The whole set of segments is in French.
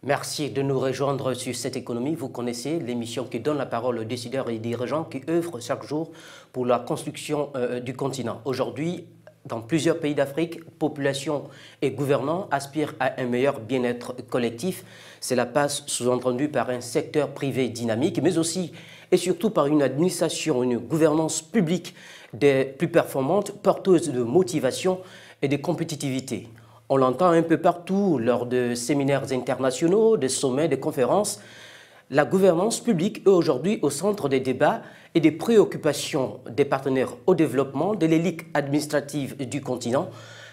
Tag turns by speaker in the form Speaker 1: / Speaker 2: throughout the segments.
Speaker 1: Merci de nous rejoindre sur cette économie. Vous connaissez l'émission qui donne la parole aux décideurs et dirigeants qui œuvrent chaque jour pour la construction du continent. Aujourd'hui, dans plusieurs pays d'Afrique, population et gouvernants aspirent à un meilleur bien-être collectif. Cela passe sous-entendu par un secteur privé dynamique, mais aussi et surtout par une administration, une gouvernance publique des plus performantes, porteuse de motivation et de compétitivité. On l'entend un peu partout lors de séminaires internationaux, de sommets, de conférences. La gouvernance publique est aujourd'hui au centre des débats et des préoccupations des partenaires au développement, de l'élite administrative du continent.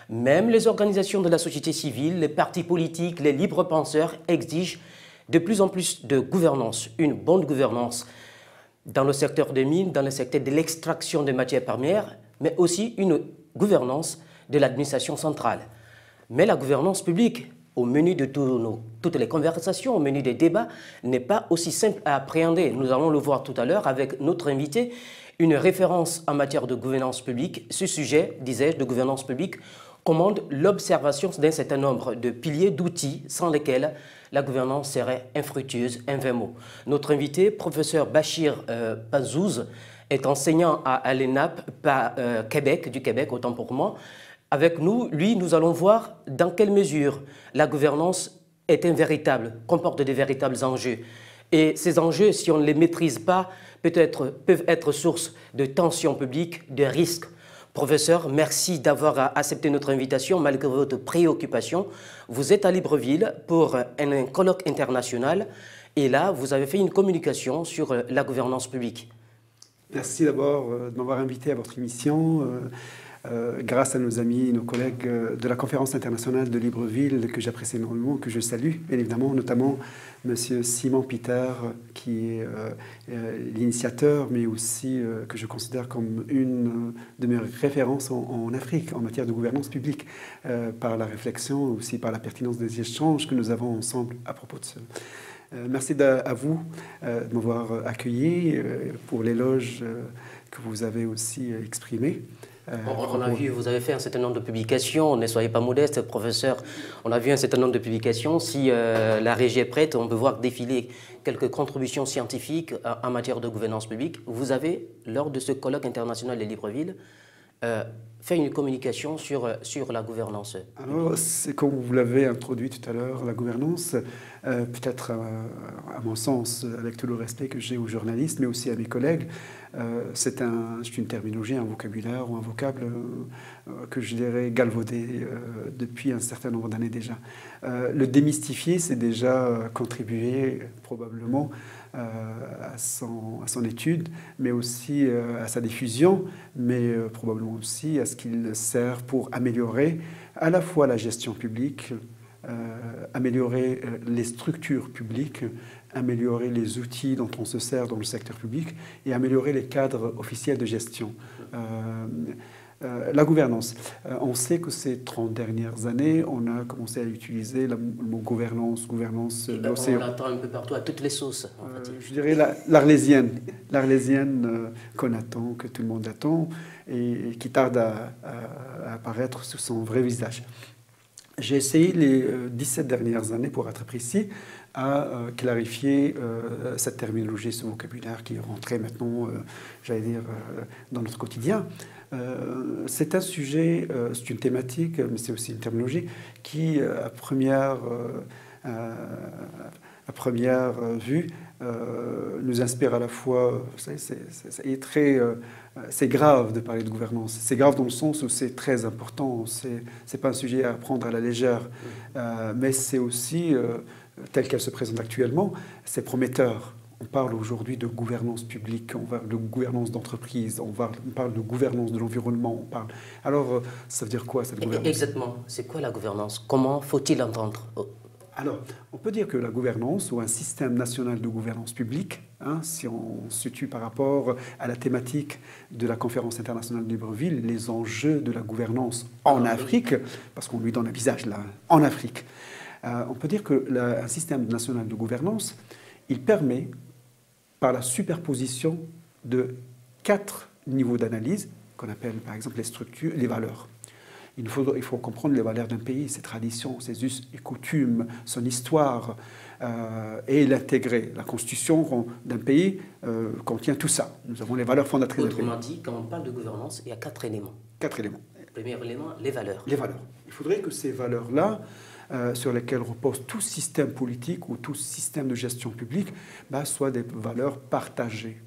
Speaker 1: Même les organisations de la société civile, les partis politiques, les libres penseurs exigent de plus en plus de gouvernance, une bonne gouvernance dans le secteur des mines, dans le secteur de l'extraction des matières premières, mais aussi une gouvernance de l'administration centrale. Mais la gouvernance publique, au menu de toutes les conversations, au menu des débats, n'est pas aussi simple à appréhender. Nous allons le voir tout à l'heure avec notre invité, une référence en matière de gouvernance publique. Ce sujet, disais-je, de gouvernance publique, commande l'observation d'un certain nombre de piliers, d'outils sans lesquels la gouvernance serait infructueuse, un vain mot. Notre invité, professeur Bachir Pazouz, est enseignant à l'ENAP, du Québec, autant pour moi. Avec nous, nous allons voir dans quelle mesure la gouvernance comporte des véritables enjeux. Et ces enjeux, si on ne les maîtrise pas, peuvent être source de tensions publiques, de risques. Professeur, merci d'avoir accepté notre invitation malgré votre préoccupation. Vous êtes à Libreville pour un colloque international et là, vous avez fait une communication sur la gouvernance publique.
Speaker 2: Merci d'abord de m'avoir invité à votre émission. Grâce à nos amis, nos collègues de la conférence internationale de Libreville, que j'apprécie énormément, que je salue, bien évidemment, notamment M. Simon Peter, qui est l'initiateur, mais aussi que je considère comme une de mes références en Afrique, en matière de gouvernance publique, par la réflexion, aussi par la pertinence des échanges que nous avons ensemble à propos de ça. Merci à vous de m'avoir accueilli pour l'éloge que vous avez aussi exprimé.
Speaker 1: On a vu, vous avez fait un certain nombre de publications, ne soyez pas modeste, professeur. On a vu un certain nombre de publications. Si la régie est prête, on peut voir défiler quelques contributions scientifiques en matière de gouvernance publique. Vous avez, lors de ce colloque international de Libreville, fait une communication sur la gouvernance.
Speaker 2: Alors, c'est comme vous l'avez introduit tout à l'heure, la gouvernance, peut-être à mon sens, avec tout le respect que j'ai aux journalistes, mais aussi à mes collègues, c'est une terminologie, un vocabulaire ou un vocable que je dirais galvaudé depuis un certain nombre d'années déjà. Le démystifier, c'est déjà contribuer probablement à son étude, mais aussi à sa diffusion, mais probablement aussi à ce qu'il sert pour améliorer à la fois la gestion publique, améliorer les structures publiques, améliorer les outils dont on se sert dans le secteur public et améliorer les cadres officiels de gestion. La gouvernance. On sait que ces 30 dernières années, on a commencé à utiliser le mot gouvernance.
Speaker 1: On l'entend un peu partout, à toutes les sauces. En fait.
Speaker 2: Je dirais l'arlésienne qu'on attend, que tout le monde attend, et qui tarde à apparaître sous son vrai visage. J'ai essayé les 17 dernières années, pour être précis, à clarifier cette terminologie, ce vocabulaire qui est rentré maintenant, j'allais dire, dans notre quotidien. C'est un sujet, c'est une thématique, mais c'est aussi une terminologie qui, à première vue, nous inspire à la fois. C'est grave de parler de gouvernance. C'est grave dans le sens où c'est très important. C'est pas un sujet à prendre à la légère, mais c'est aussi tel qu'elle se présente actuellement, c'est prometteur. On parle aujourd'hui de gouvernance publique, on parle de gouvernance d'entreprise, on parle de gouvernance de l'environnement. Alors, ça veut dire quoi cette gouvernance?
Speaker 1: Exactement. C'est quoi la gouvernance? Comment faut-il entendre?
Speaker 2: Alors, on peut dire que la gouvernance, ou un système national de gouvernance publique, si on se situe par rapport à la thématique de la conférence internationale de Libreville, les enjeux de la gouvernance en Afrique, parce qu'on lui donne un visage là, en Afrique, on peut dire qu'un système national de gouvernance, il permet, par la superposition de 4 niveaux d'analyse, qu'on appelle par exemple les structures, les valeurs. Il faut comprendre les valeurs d'un pays, ses traditions, ses us et coutumes, son histoire, et l'intégrer. La constitution d'un pays contient tout ça. Nous avons les valeurs fondatrices d'un pays.
Speaker 1: Autrement dit, quand on parle de gouvernance, il y a 4 éléments.
Speaker 2: 4 éléments.
Speaker 1: Le premier élément, les valeurs.
Speaker 2: Les valeurs. Il faudrait que ces valeurs-là, sur lesquelles repose tout système politique ou tout système de gestion publique, soient des valeurs partagées.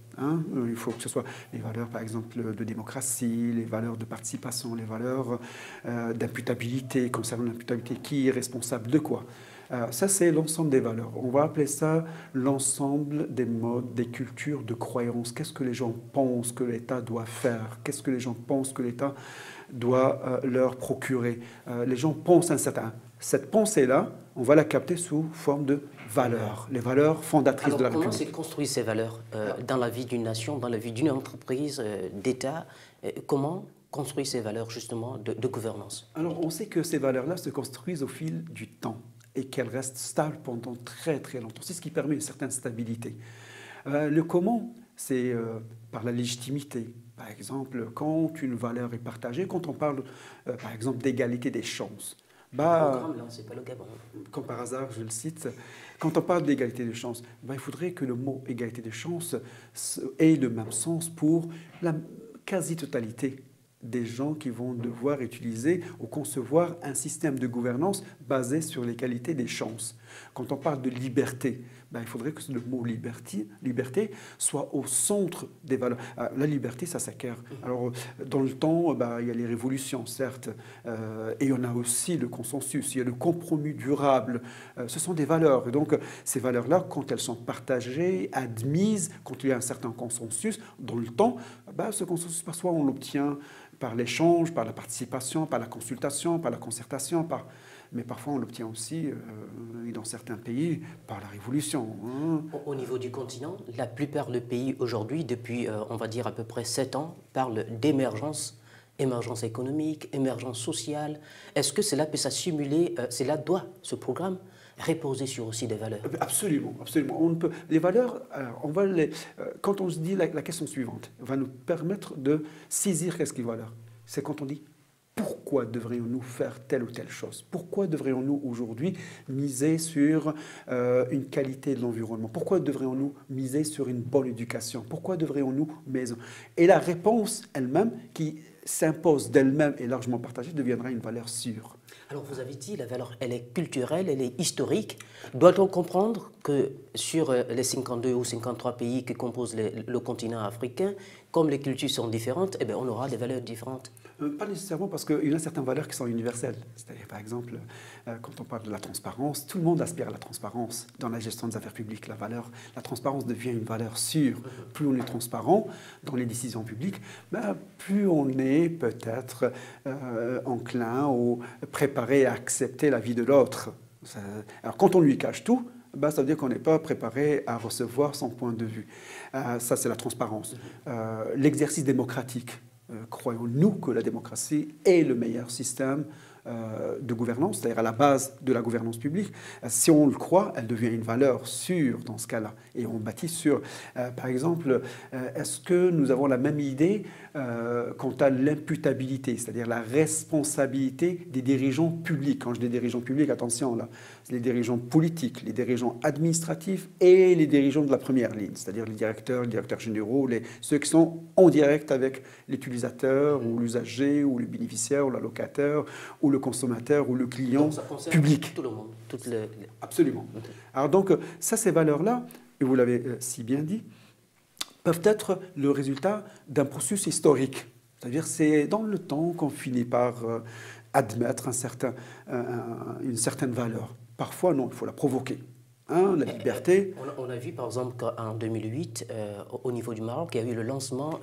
Speaker 2: Il faut que ce soit les valeurs, par exemple, de démocratie, les valeurs de participation, les valeurs d'imputabilité, concernant l'imputabilité, qui est responsable de quoi. Ça, c'est l'ensemble des valeurs. On va appeler ça l'ensemble des modes, des cultures, de croyances. Qu'est-ce que les gens pensent que l'État doit faire? Qu'est-ce que les gens pensent que l'État doit leur procurer? Les gens pensent un certain... Cette pensée-là, on va la capter sous forme de valeurs, les valeurs fondatrices de la République.
Speaker 1: Comment s'est construit ces valeurs dans la vie d'une nation, dans la vie d'une entreprise, d'État? Comment construire ces valeurs justement de gouvernance?
Speaker 2: Alors on sait que ces valeurs-là se construisent au fil du temps et qu'elles restent stables pendant très très longtemps. C'est ce qui permet une certaine stabilité. Le comment, c'est par la légitimité. Par exemple, quand une valeur est partagée, quand on parle par exemple d'égalité des chances,
Speaker 1: c'est pas le Gabon.
Speaker 2: Comme par hasard, je le cite, quand on parle d'égalité des chances, il faudrait que le mot égalité des chances ait le même sens pour la quasi-totalité des gens qui vont devoir utiliser ou concevoir un système de gouvernance basé sur l'égalité des chances. Quand on parle de liberté, il faudrait que le mot liberté soit au centre des valeurs. La liberté, ça s'acquiert. Alors, dans le temps, il y a les révolutions, certes, et on a aussi le consensus, il y a le compromis durable. Ce sont des valeurs. Et donc, ces valeurs-là, quand elles sont partagées, admises, quand il y a un certain consensus, dans le temps, ce consensus, parfois, on l'obtient par l'échange, par la participation, par la consultation, par la concertation, mais parfois on l'obtient aussi, et dans certains pays, par la révolution.
Speaker 1: Au niveau du continent, la plupart des pays aujourd'hui, depuis on va dire à peu près 7 ans, parlent d'émergence, émergence économique, émergence sociale. Est-ce que cela peut simuler, ce programme reposer sur aussi des valeurs?
Speaker 2: Absolument, absolument. Les valeurs, quand on se dit la question suivante, va nous permettre de saisir qu'est-ce qui est valeur. C'est quand on dit pourquoi devrions-nous faire telle ou telle chose? Pourquoi devrions-nous aujourd'hui miser sur une qualité de l'environnement? Pourquoi devrions-nous miser sur une bonne éducation? Pourquoi devrions-nous... Et la réponse elle-même, qui s'impose d'elle-même et largement partagée, deviendra une valeur sûre.
Speaker 1: Alors vous avez dit, la valeur, elle est culturelle, elle est historique. Doit-on comprendre que sur les 52 ou 53 pays qui composent le continent africain, comme les cultures sont différentes, on aura des valeurs différentes?
Speaker 2: Pas nécessairement, parce qu'il y a certaines valeurs qui sont universelles. C'est-à-dire, par exemple, quand on parle de la transparence, tout le monde aspire à la transparence dans la gestion des affaires publiques. La transparence devient une valeur sûre. Plus on est transparent dans les décisions publiques, plus on est peut-être enclin ou préparé à accepter la vie de l'autre. Alors, quand on lui cache tout, ça veut dire qu'on n'est pas préparé à recevoir son point de vue. Ça, c'est la transparence. L'exercice démocratique. Croyons-nous que la démocratie est le meilleur système de gouvernance, c'est-à-dire à la base de la gouvernance publique? Si on le croit, elle devient une valeur sûre dans ce cas-là. Et on bâtit sur, par exemple, est-ce que nous avons la même idée quant à l'imputabilité, c'est-à-dire la responsabilité des dirigeants publics? Quand je dis dirigeants publics, attention, là, c'est les dirigeants politiques, les dirigeants administratifs et les dirigeants de la première ligne, c'est-à-dire les directeurs généraux, ceux qui sont en direct avec l'utilisateur ou l'usager ou le bénéficiaire ou l'allocataire ou le consommateur ou le client public.
Speaker 1: Tout le monde.
Speaker 2: Absolument. Alors donc, ces valeurs-là, et vous l'avez si bien dit, peuvent être le résultat d'un processus historique. C'est-à-dire c'est dans le temps qu'on finit par admettre une certaine valeur. Parfois, non, il faut la provoquer. La liberté.
Speaker 1: On a vu par exemple qu'en 2008, au niveau du Maroc, il y a eu le lancement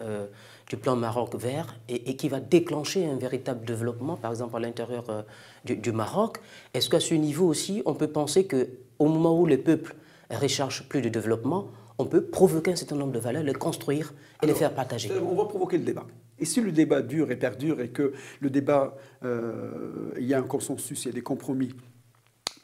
Speaker 1: du plan Maroc vert et qui va déclencher un véritable développement, par exemple à l'intérieur du Maroc. Est-ce qu'à ce niveau aussi, on peut penser qu'au moment où les peuples recherchent plus de développement, on peut provoquer un certain nombre de valeurs, les construire et les faire partager?
Speaker 2: On va provoquer le débat. Et si le débat dure et perdure et que le débat, il y a un consensus, il y a des compromis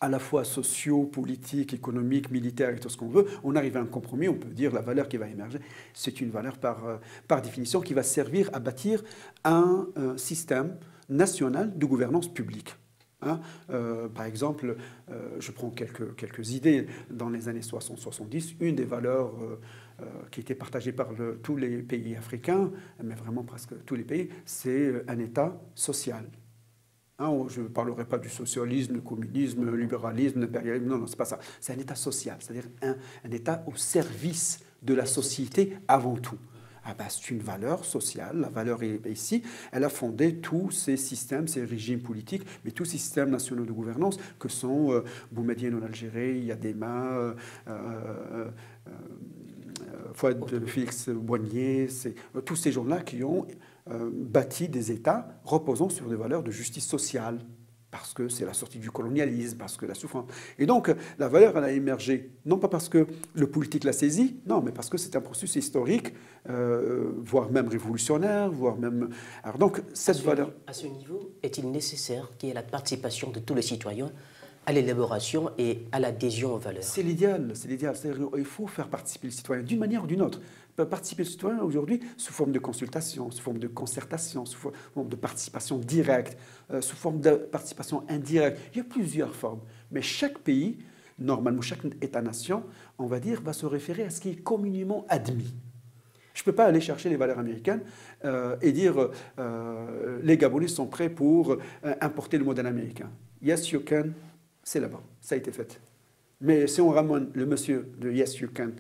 Speaker 2: à la fois sociaux, politiques, économiques, militaires et tout ce qu'on veut, on arrive à un compromis, on peut dire la valeur qui va émerger, c'est une valeur par définition qui va servir à bâtir un système national de gouvernance publique. Hein, par exemple, je prends quelques idées. Dans les années 60-70, une des valeurs qui était partagée par tous les pays africains, mais vraiment presque tous les pays, c'est un État social. Hein, je ne parlerai pas du socialisme, le communisme, le libéralisme, l'impérialisme, non, c'est pas ça. C'est un État social, c'est-à-dire un État au service de la société avant tout. Ah ben, c'est une valeur sociale, la valeur est ici. Elle a fondé tous ces systèmes, ces régimes politiques, mais tous ces systèmes nationaux de gouvernance que sont Boumedienne en Algérie, Yadema, Fouad Félix Boigné, tous ces gens-là qui ont bâti des États reposant sur des valeurs de justice sociale, parce que c'est la sortie du colonialisme, parce que la souffrance. Et donc, la valeur, elle a émergé, non pas parce que le politique l'a saisie, non, mais parce que c'est un processus historique, voire même révolutionnaire, voire même... Alors donc, cette valeur...
Speaker 1: À ce niveau, est-il nécessaire qu'il y ait la participation de tous les citoyens à l'élaboration et à l'adhésion aux valeurs?
Speaker 2: C'est l'idéal, c'est l'idéal. Il faut faire participer le citoyen d'une manière ou d'une autre. Participer le citoyen aujourd'hui sous forme de consultation, sous forme de concertation, sous forme de participation directe, sous forme de participation indirecte. Il y a plusieurs formes. Mais chaque pays, normalement, chaque État-nation, on va dire, va se référer à ce qui est communément admis. Je ne peux pas aller chercher les valeurs américaines et dire les Gabonais sont prêts pour importer le modèle américain. Yes, you can, c'est là-bas, ça a été fait. Mais si on ramène le monsieur de Yes, you can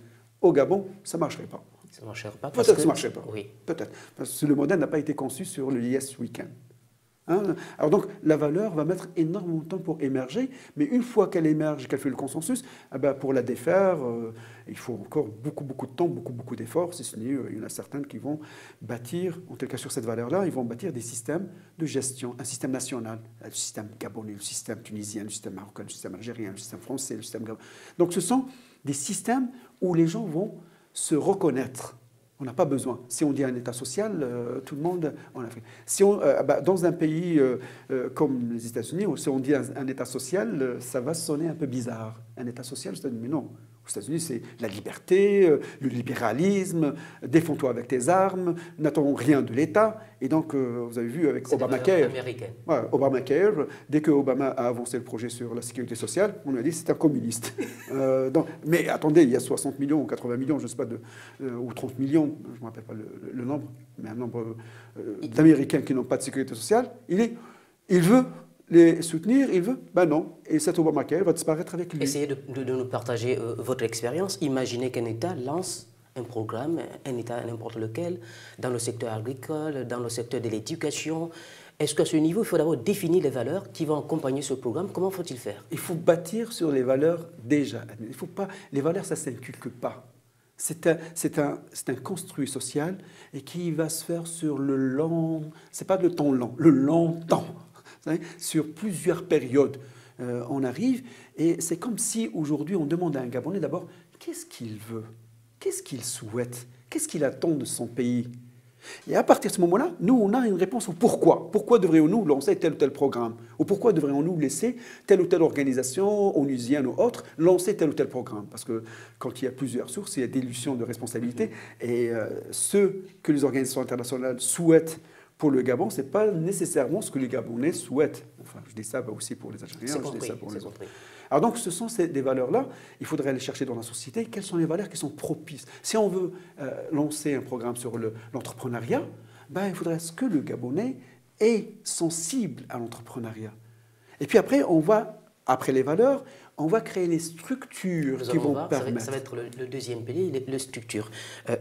Speaker 2: au Gabon, ça ne marcherait pas.
Speaker 1: Ça ne marcherait pas.
Speaker 2: Peut-être que ça ne marcherait pas.
Speaker 1: Oui.
Speaker 2: Peut-être. Parce que le modèle n'a pas été conçu sur le Yes Weekend. Hein? Alors donc, la valeur va mettre énormément de temps pour émerger, mais une fois qu'elle émerge, qu'elle fait le consensus, eh ben, pour la défaire, il faut encore beaucoup de temps, beaucoup d'efforts, si ce n'est, il y en a certaines qui vont bâtir, en tout cas sur cette valeur-là, ils vont bâtir des systèmes de gestion, un système national, le système gabonais, le système tunisien, le système marocain, le système algérien, le système français, le système gabonais. Donc ce sont des systèmes où les gens vont se reconnaître. On n'a pas besoin. Si on dit un État social, tout le monde en Afrique. Si dans un pays comme les États-Unis, si on dit un État social, ça va sonner un peu bizarre. Un État social, mais non. Aux États-Unis, c'est la liberté, le libéralisme, défends-toi avec tes armes, n'attendons rien de l'État. Et donc, vous avez vu avec Obamacare, Obamacare, dès que Obama a avancé le projet sur la sécurité sociale, on a dit c'est un communiste. Mais attendez, il y a 60 millions ou 80 millions, je ne sais pas, ou 30 millions, je ne me rappelle pas le nombre, mais un nombre d'Américains qui n'ont pas de sécurité sociale. Il veut les soutenir, il veut, ben non. Et cet Obamacare va disparaître avec lui.
Speaker 1: Essayez de nous partager votre expérience. Imaginez qu'un État lance un programme, un État n'importe lequel, dans le secteur agricole, dans le secteur de l'éducation. Est-ce qu'à ce niveau, il faut d'abord définir les valeurs qui vont accompagner ce programme? Comment faut-il faire?
Speaker 2: Il faut bâtir sur les valeurs déjà. Il faut pas, les valeurs, ça ne s'inculque pas. C'est un construit social et qui va se faire sur le long... C'est pas le temps lent, le long temps. Sur plusieurs périodes, on arrive, et c'est comme si aujourd'hui on demande à un Gabonais d'abord qu'est-ce qu'il veut, qu'est-ce qu'il souhaite, qu'est-ce qu'il attend de son pays. Et à partir de ce moment-là, nous, on a une réponse au pourquoi. Pourquoi devrions-nous lancer tel ou tel programme? Ou pourquoi devrions-nous laisser telle ou telle organisation, onusienne ou autre, lancer tel ou tel programme? Parce que quand il y a plusieurs sources, il y a dilution de responsabilité, et ce que les organisations internationales souhaitent pour le Gabon, ce n'est pas nécessairement ce que les Gabonais souhaitent. Enfin, je dis ça aussi pour les Algériens, je dis ça pour les autres. Alors donc, ce sont des valeurs-là, il faudrait aller chercher dans la société, quelles sont les valeurs qui sont propices. Si on veut lancer un programme sur l'entrepreneuriat, ben, il faudrait que le Gabonais est sensible à l'entrepreneuriat. Et puis après, après les valeurs, on va créer les structures qui vont permettre...
Speaker 1: Ça va être le deuxième pilier, les structures.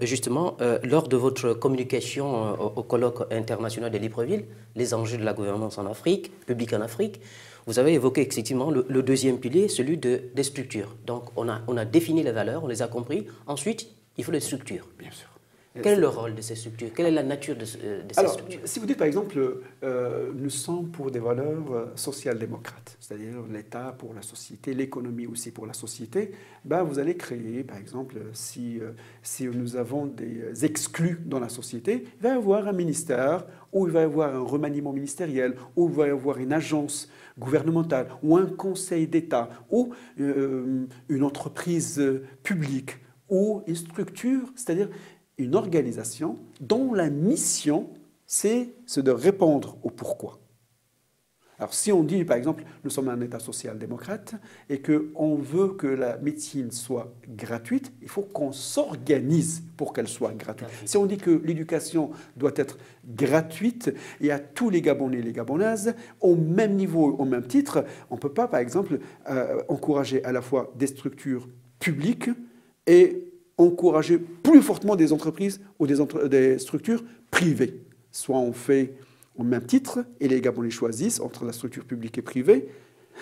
Speaker 1: Justement, lors de votre communication au colloque international de Libreville, les enjeux de la gouvernance en Afrique, publique en Afrique, vous avez évoqué effectivement le deuxième pilier, celui des structures. Donc, on a défini les valeurs, on les a compris. Ensuite, il faut les structures.
Speaker 2: Bien sûr.
Speaker 1: Quel est le rôle de ces structures? Quelle est la nature de ces structures?
Speaker 2: Si vous dites par exemple, nous sommes pour des valeurs social-démocrates, c'est-à-dire l'État pour la société, l'économie aussi pour la société, ben vous allez créer, par exemple, si nous avons des exclus dans la société, il va y avoir un ministère, ou il va y avoir un remaniement ministériel, ou il va y avoir une agence gouvernementale, ou un conseil d'État, ou une entreprise publique, ou une structure, c'est-à-dire une organisation dont la mission, c'est de répondre au pourquoi. Alors si on dit, par exemple, nous sommes un État social-démocrate et qu'on veut que la médecine soit gratuite, il faut qu'on s'organise pour qu'elle soit gratuite. Si on dit que l'éducation doit être gratuite et à tous les Gabonais et les Gabonaises, au même niveau, au même titre, on ne peut pas, par exemple, encourager à la fois des structures publiques et encourager plus fortement des entreprises ou des structures privées. Soit on fait au même titre, et les Gabonais choisissent entre la structure publique et privée,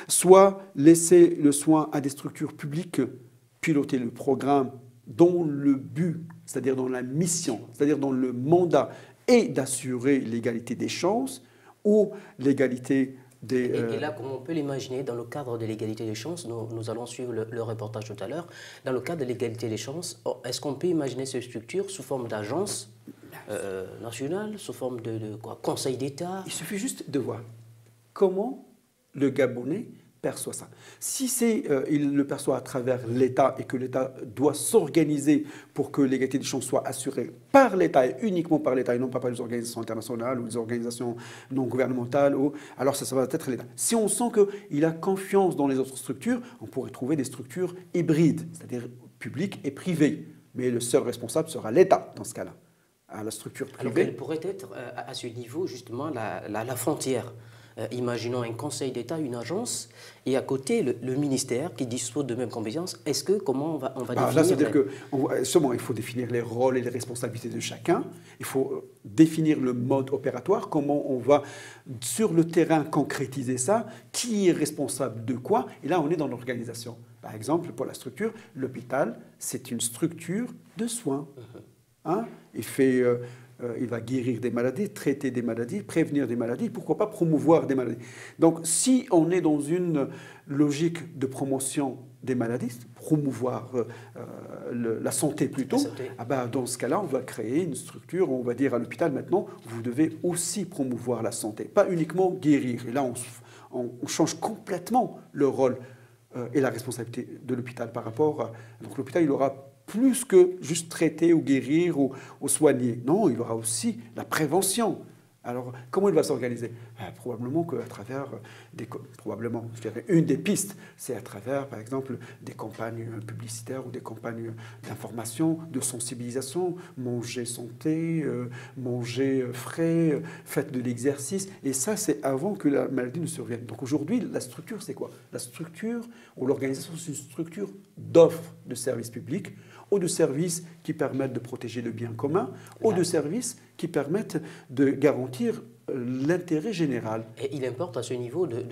Speaker 2: soit laisser le soin à des structures publiques piloter le programme dont le but, c'est-à-dire dans la mission, c'est-à-dire dans le mandat, est d'assurer l'égalité des chances ou l'égalité des...
Speaker 1: Et là, comme on peut l'imaginer, dans le cadre de l'égalité des chances, nous allons suivre le reportage tout à l'heure, dans le cadre de l'égalité des chances, est-ce qu'on peut imaginer cette structure sous forme d'agence nationale, sous forme de quoi, conseil d'État?
Speaker 2: Il suffit juste de voir comment le Gabonais perçoit ça. Si il le perçoit à travers l'État et que l'État doit s'organiser pour que l'égalité des chances soit assurée par l'État et uniquement par l'État et non pas par les organisations internationales ou les organisations non gouvernementales, alors ça va être l'État. Si on sent qu'il a confiance dans les autres structures, on pourrait trouver des structures hybrides, c'est-à-dire publiques et privées. Mais le seul responsable sera l'État dans ce cas-là. À la structure privée.
Speaker 1: Alors quelle pourrait être à ce niveau justement la frontière? Imaginons un conseil d'État, une agence, et à côté le ministère qui dispose de mêmes compétences. Est-ce que, comment on va définir?
Speaker 2: Là, c'est-à-dire que, il faut définir les rôles et les responsabilités de chacun. Il faut définir le mode opératoire, comment on va, sur le terrain, concrétiser ça, qui est responsable de quoi. Et là, on est dans l'organisation. Par exemple, pour la structure, l'hôpital, c'est une structure de soins. Hein? Il va guérir des maladies, traiter des maladies, prévenir des maladies, pourquoi pas promouvoir des maladies. Donc, si on est dans une logique de promotion des maladies, promouvoir la santé plutôt, dans ce cas-là, on va créer une structure, on va dire à l'hôpital maintenant, vous devez aussi promouvoir la santé, pas uniquement guérir. Et là, on change complètement le rôle et la responsabilité de l'hôpital par rapport à... Donc, l'hôpital, il aura plus que juste traiter ou guérir ou soigner. Non, il y aura aussi la prévention. Alors, comment il va s'organiser? Probablement qu'à travers je dirais une des pistes, c'est à travers, par exemple, des campagnes publicitaires ou des campagnes d'information, de sensibilisation, manger santé, manger frais, faites de l'exercice. Et ça, c'est avant que la maladie ne survienne. Donc aujourd'hui, la structure, c'est quoi? La structure ou l'organisation, c'est une structure d'offre de services publics ou de services qui permettent de protéger le bien commun, ou de services qui permettent de garantir l'intérêt général.
Speaker 1: Et il importe à ce niveau de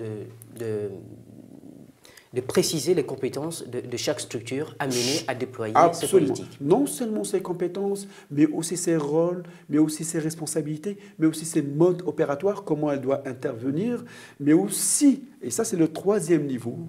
Speaker 1: préciser les compétences de chaque structure amenée à déployer ces politiques.
Speaker 2: Non seulement ses compétences, mais aussi ses rôles, mais aussi ses responsabilités, mais aussi ses modes opératoires, comment elle doit intervenir, mais aussi, et ça c'est le troisième niveau.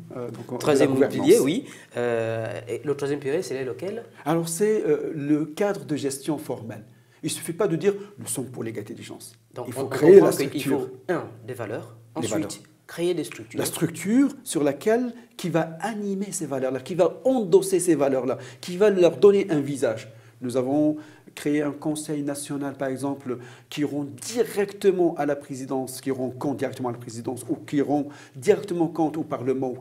Speaker 1: Troisième pilier, oui. Et le troisième pilier, c'est lequel?
Speaker 2: Alors c'est le cadre de gestion formelle. Il ne suffit pas de dire « nous sommes pour l'égalité des chances ».
Speaker 1: Donc il faut créer la structure. Il faut, des valeurs, ensuite créer des structures.
Speaker 2: La structure sur laquelle, qui va animer ces valeurs-là, qui va endosser ces valeurs-là, qui va leur donner un visage. Nous avons créé un conseil national, par exemple, qui rend directement à la présidence, qui rend compte directement à la présidence, ou qui rend directement compte au Parlement,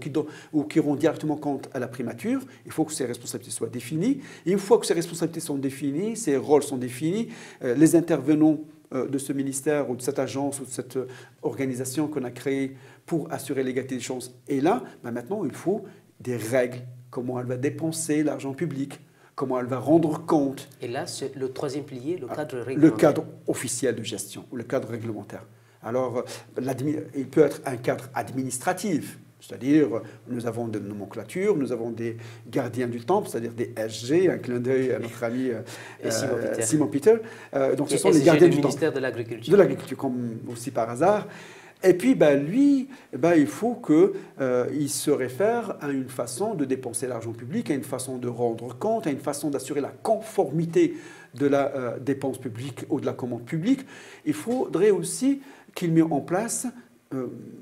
Speaker 2: ou qui rend directement compte à la primature. Il faut que ces responsabilités soient définies. Et une fois que ces responsabilités sont définies, ces rôles sont définis, les intervenants de ce ministère ou de cette agence ou de cette organisation qu'on a créée pour assurer l'égalité des chances. Et là, maintenant, il faut des règles. Comment elle va dépenser l'argent public, comment elle va rendre compte.
Speaker 1: Et là, c'est le troisième pilier, le cadre réglementaire.
Speaker 2: Le cadre officiel de gestion, ou le cadre réglementaire. Alors, il peut être un cadre administratif. C'est-à-dire, nous avons des nomenclatures, nous avons des gardiens du temple, c'est-à-dire des SG, un clin d'œil à notre ami Simon Peter. Donc, ce sont les gardiens du temple.
Speaker 1: Ministère de l'Agriculture.
Speaker 2: De l'Agriculture, comme aussi par hasard. Et puis, lui, il faut qu'il se réfère à une façon de dépenser l'argent public, à une façon de rendre compte, à une façon d'assurer la conformité de la dépense publique ou de la commande publique. Il faudrait aussi qu'il mette en place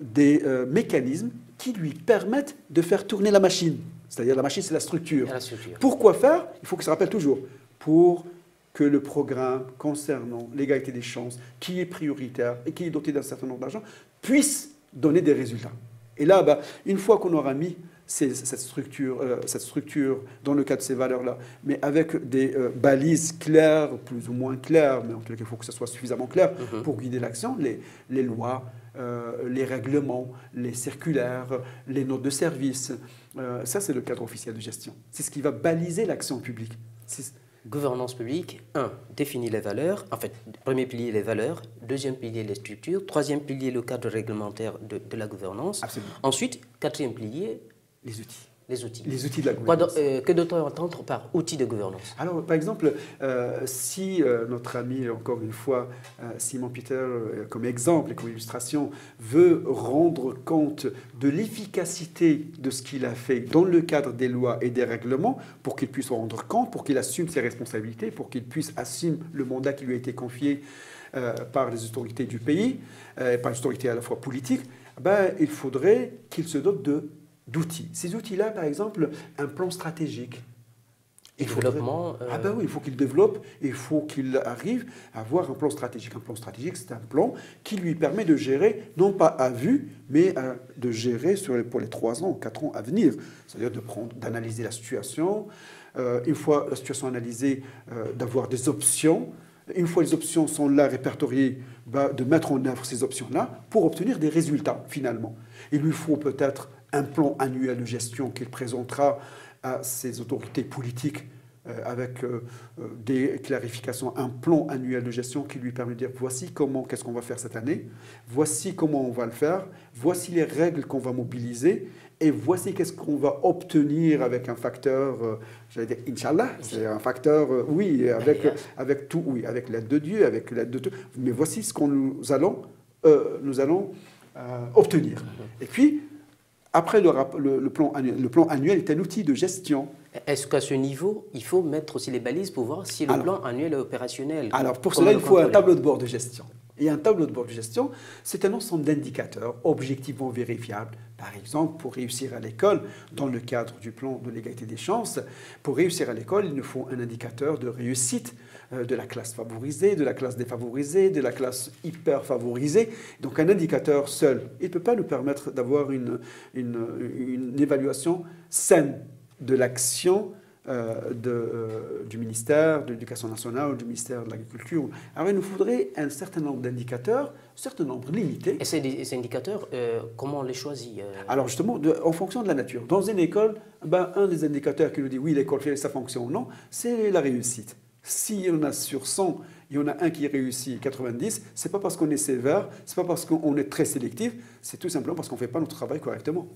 Speaker 2: des mécanismes qui lui permettent de faire tourner la machine. C'est-à-dire la machine, c'est la structure. Pourquoi faire? Il faut que ça se rappelle toujours. Pour que le programme concernant l'égalité des chances, qui est prioritaire et qui est doté d'un certain nombre d'argent, puisse donner des résultats. Et là, une fois qu'on aura mis cette structure dans le cadre de ces valeurs-là, mais avec des balises claires, plus ou moins claires, mais en tout cas, il faut que ça soit suffisamment clair pour guider l'action, les lois, les règlements, les circulaires, les notes de service. Ça, c'est le cadre officiel de gestion. C'est ce qui va baliser l'action publique.
Speaker 1: Gouvernance publique, 1. Définir les valeurs. En fait, premier pilier, les valeurs. Deuxième pilier, les structures. Troisième pilier, le cadre réglementaire de la gouvernance.
Speaker 2: Absolument.
Speaker 1: Ensuite, quatrième pilier,
Speaker 2: les outils.
Speaker 1: Les outils.
Speaker 2: Les outils de la gouvernance.
Speaker 1: Que doit-on entendre par outils de gouvernance?
Speaker 2: Alors, par exemple, si notre ami, encore une fois, Simon Peter, comme exemple et comme illustration, veut rendre compte de l'efficacité de ce qu'il a fait dans le cadre des lois et des règlements, pour qu'il puisse rendre compte, pour qu'il assume ses responsabilités, pour qu'il puisse assumer le mandat qui lui a été confié par les autorités du pays, par les autorités à la fois politiques, il faudrait qu'il se dote d'outils. Ces outils-là, par exemple, un plan stratégique.
Speaker 1: Il faut
Speaker 2: il faut qu'il développe, il faut qu'il arrive à avoir un plan stratégique. Un plan stratégique, c'est un plan qui lui permet de gérer, non pas à vue, mais de gérer pour les 3 ans, 4 ans à venir. C'est-à-dire d'analyser la situation. Une fois la situation analysée, d'avoir des options. Une fois les options sont là, répertoriées, de mettre en œuvre ces options-là pour obtenir des résultats, finalement. Il lui faut peut-être un plan annuel de gestion qu'il présentera à ses autorités politiques avec des clarifications, un plan annuel de gestion qui lui permet de dire voici qu'est-ce qu'on va faire cette année, voici comment on va le faire, voici les règles qu'on va mobiliser et voici qu'est-ce qu'on va obtenir avec un facteur, j'allais dire Inch'Allah, c'est un facteur, avec tout, oui, avec l'aide de Dieu, avec l'aide de tout, mais voici ce que nous allons obtenir. Et puis, après, le plan annuel est un outil de gestion.
Speaker 1: Est-ce qu'à ce niveau, il faut mettre aussi les balises pour voir si le plan annuel est opérationnel?
Speaker 2: Alors, pour cela, il faut un tableau de bord de gestion. Et un tableau de bord de gestion, c'est un ensemble d'indicateurs objectivement vérifiables. Par exemple, pour réussir à l'école, dans le cadre du plan de l'égalité des chances, pour réussir à l'école, il nous faut un indicateur de réussite de la classe favorisée, de la classe défavorisée, de la classe hyper favorisée. Donc un indicateur seul, il ne peut pas nous permettre d'avoir une évaluation saine de l'action du ministère de l'Éducation nationale ou du ministère de l'Agriculture. Alors il nous faudrait un certain nombre d'indicateurs, un certain nombre limité.
Speaker 1: Et ces indicateurs, comment on les choisit
Speaker 2: Alors justement, en fonction de la nature. Dans une école, un des indicateurs qui nous dit oui, l'école fait sa fonction ou non, c'est la réussite. S'il y en a sur 100, il y en a un qui réussit 90, ce n'est pas parce qu'on est sévère, ce n'est pas parce qu'on est très sélectif, c'est tout simplement parce qu'on ne fait pas notre travail correctement.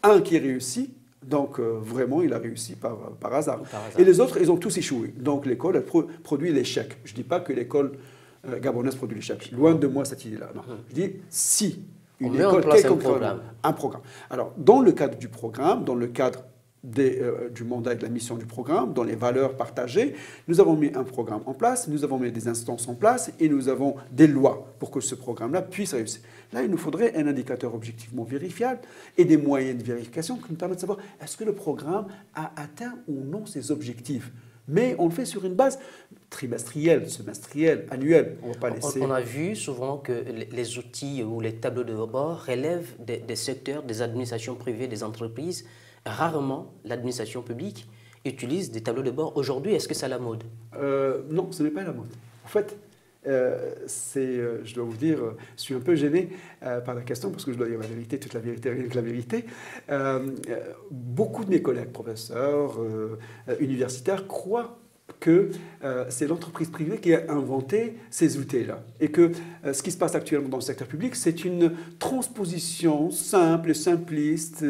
Speaker 2: Un qui réussit, donc vraiment il a réussi par hasard. Et les autres, ils ont tous échoué. Donc l'école, elle produit l'échec. Je ne dis pas que l'école gabonaise produit l'échec. Loin de moi cette idée-là. Non. Je dis si
Speaker 1: une école,
Speaker 2: un programme. Alors dans le cadre du programme, dans le cadre du mandat et de la mission du programme, dans les valeurs partagées, nous avons mis un programme en place, nous avons mis des instances en place et nous avons des lois pour que ce programme-là puisse réussir. Là, il nous faudrait un indicateur objectivement vérifiable et des moyens de vérification qui nous permettent de savoir est-ce que le programme a atteint ou non ses objectifs. Mais on le fait sur une base trimestrielle, semestrielle, annuelle. On va pas laisser...
Speaker 1: On a vu souvent que les outils ou les tableaux de bord relèvent des secteurs, des administrations privées, des entreprises. Rarement, l'administration publique utilise des tableaux de bord. Aujourd'hui, est-ce que c'est à la mode?
Speaker 2: Non, ce n'est pas à la mode. En fait, je dois vous dire, je suis un peu gêné par la question parce que je dois dire la vérité, toute la vérité, rien que la vérité. Beaucoup de mes collègues professeurs universitaires croient que c'est l'entreprise privée qui a inventé ces outils-là. Et que ce qui se passe actuellement dans le secteur public, c'est une transposition simple et simpliste,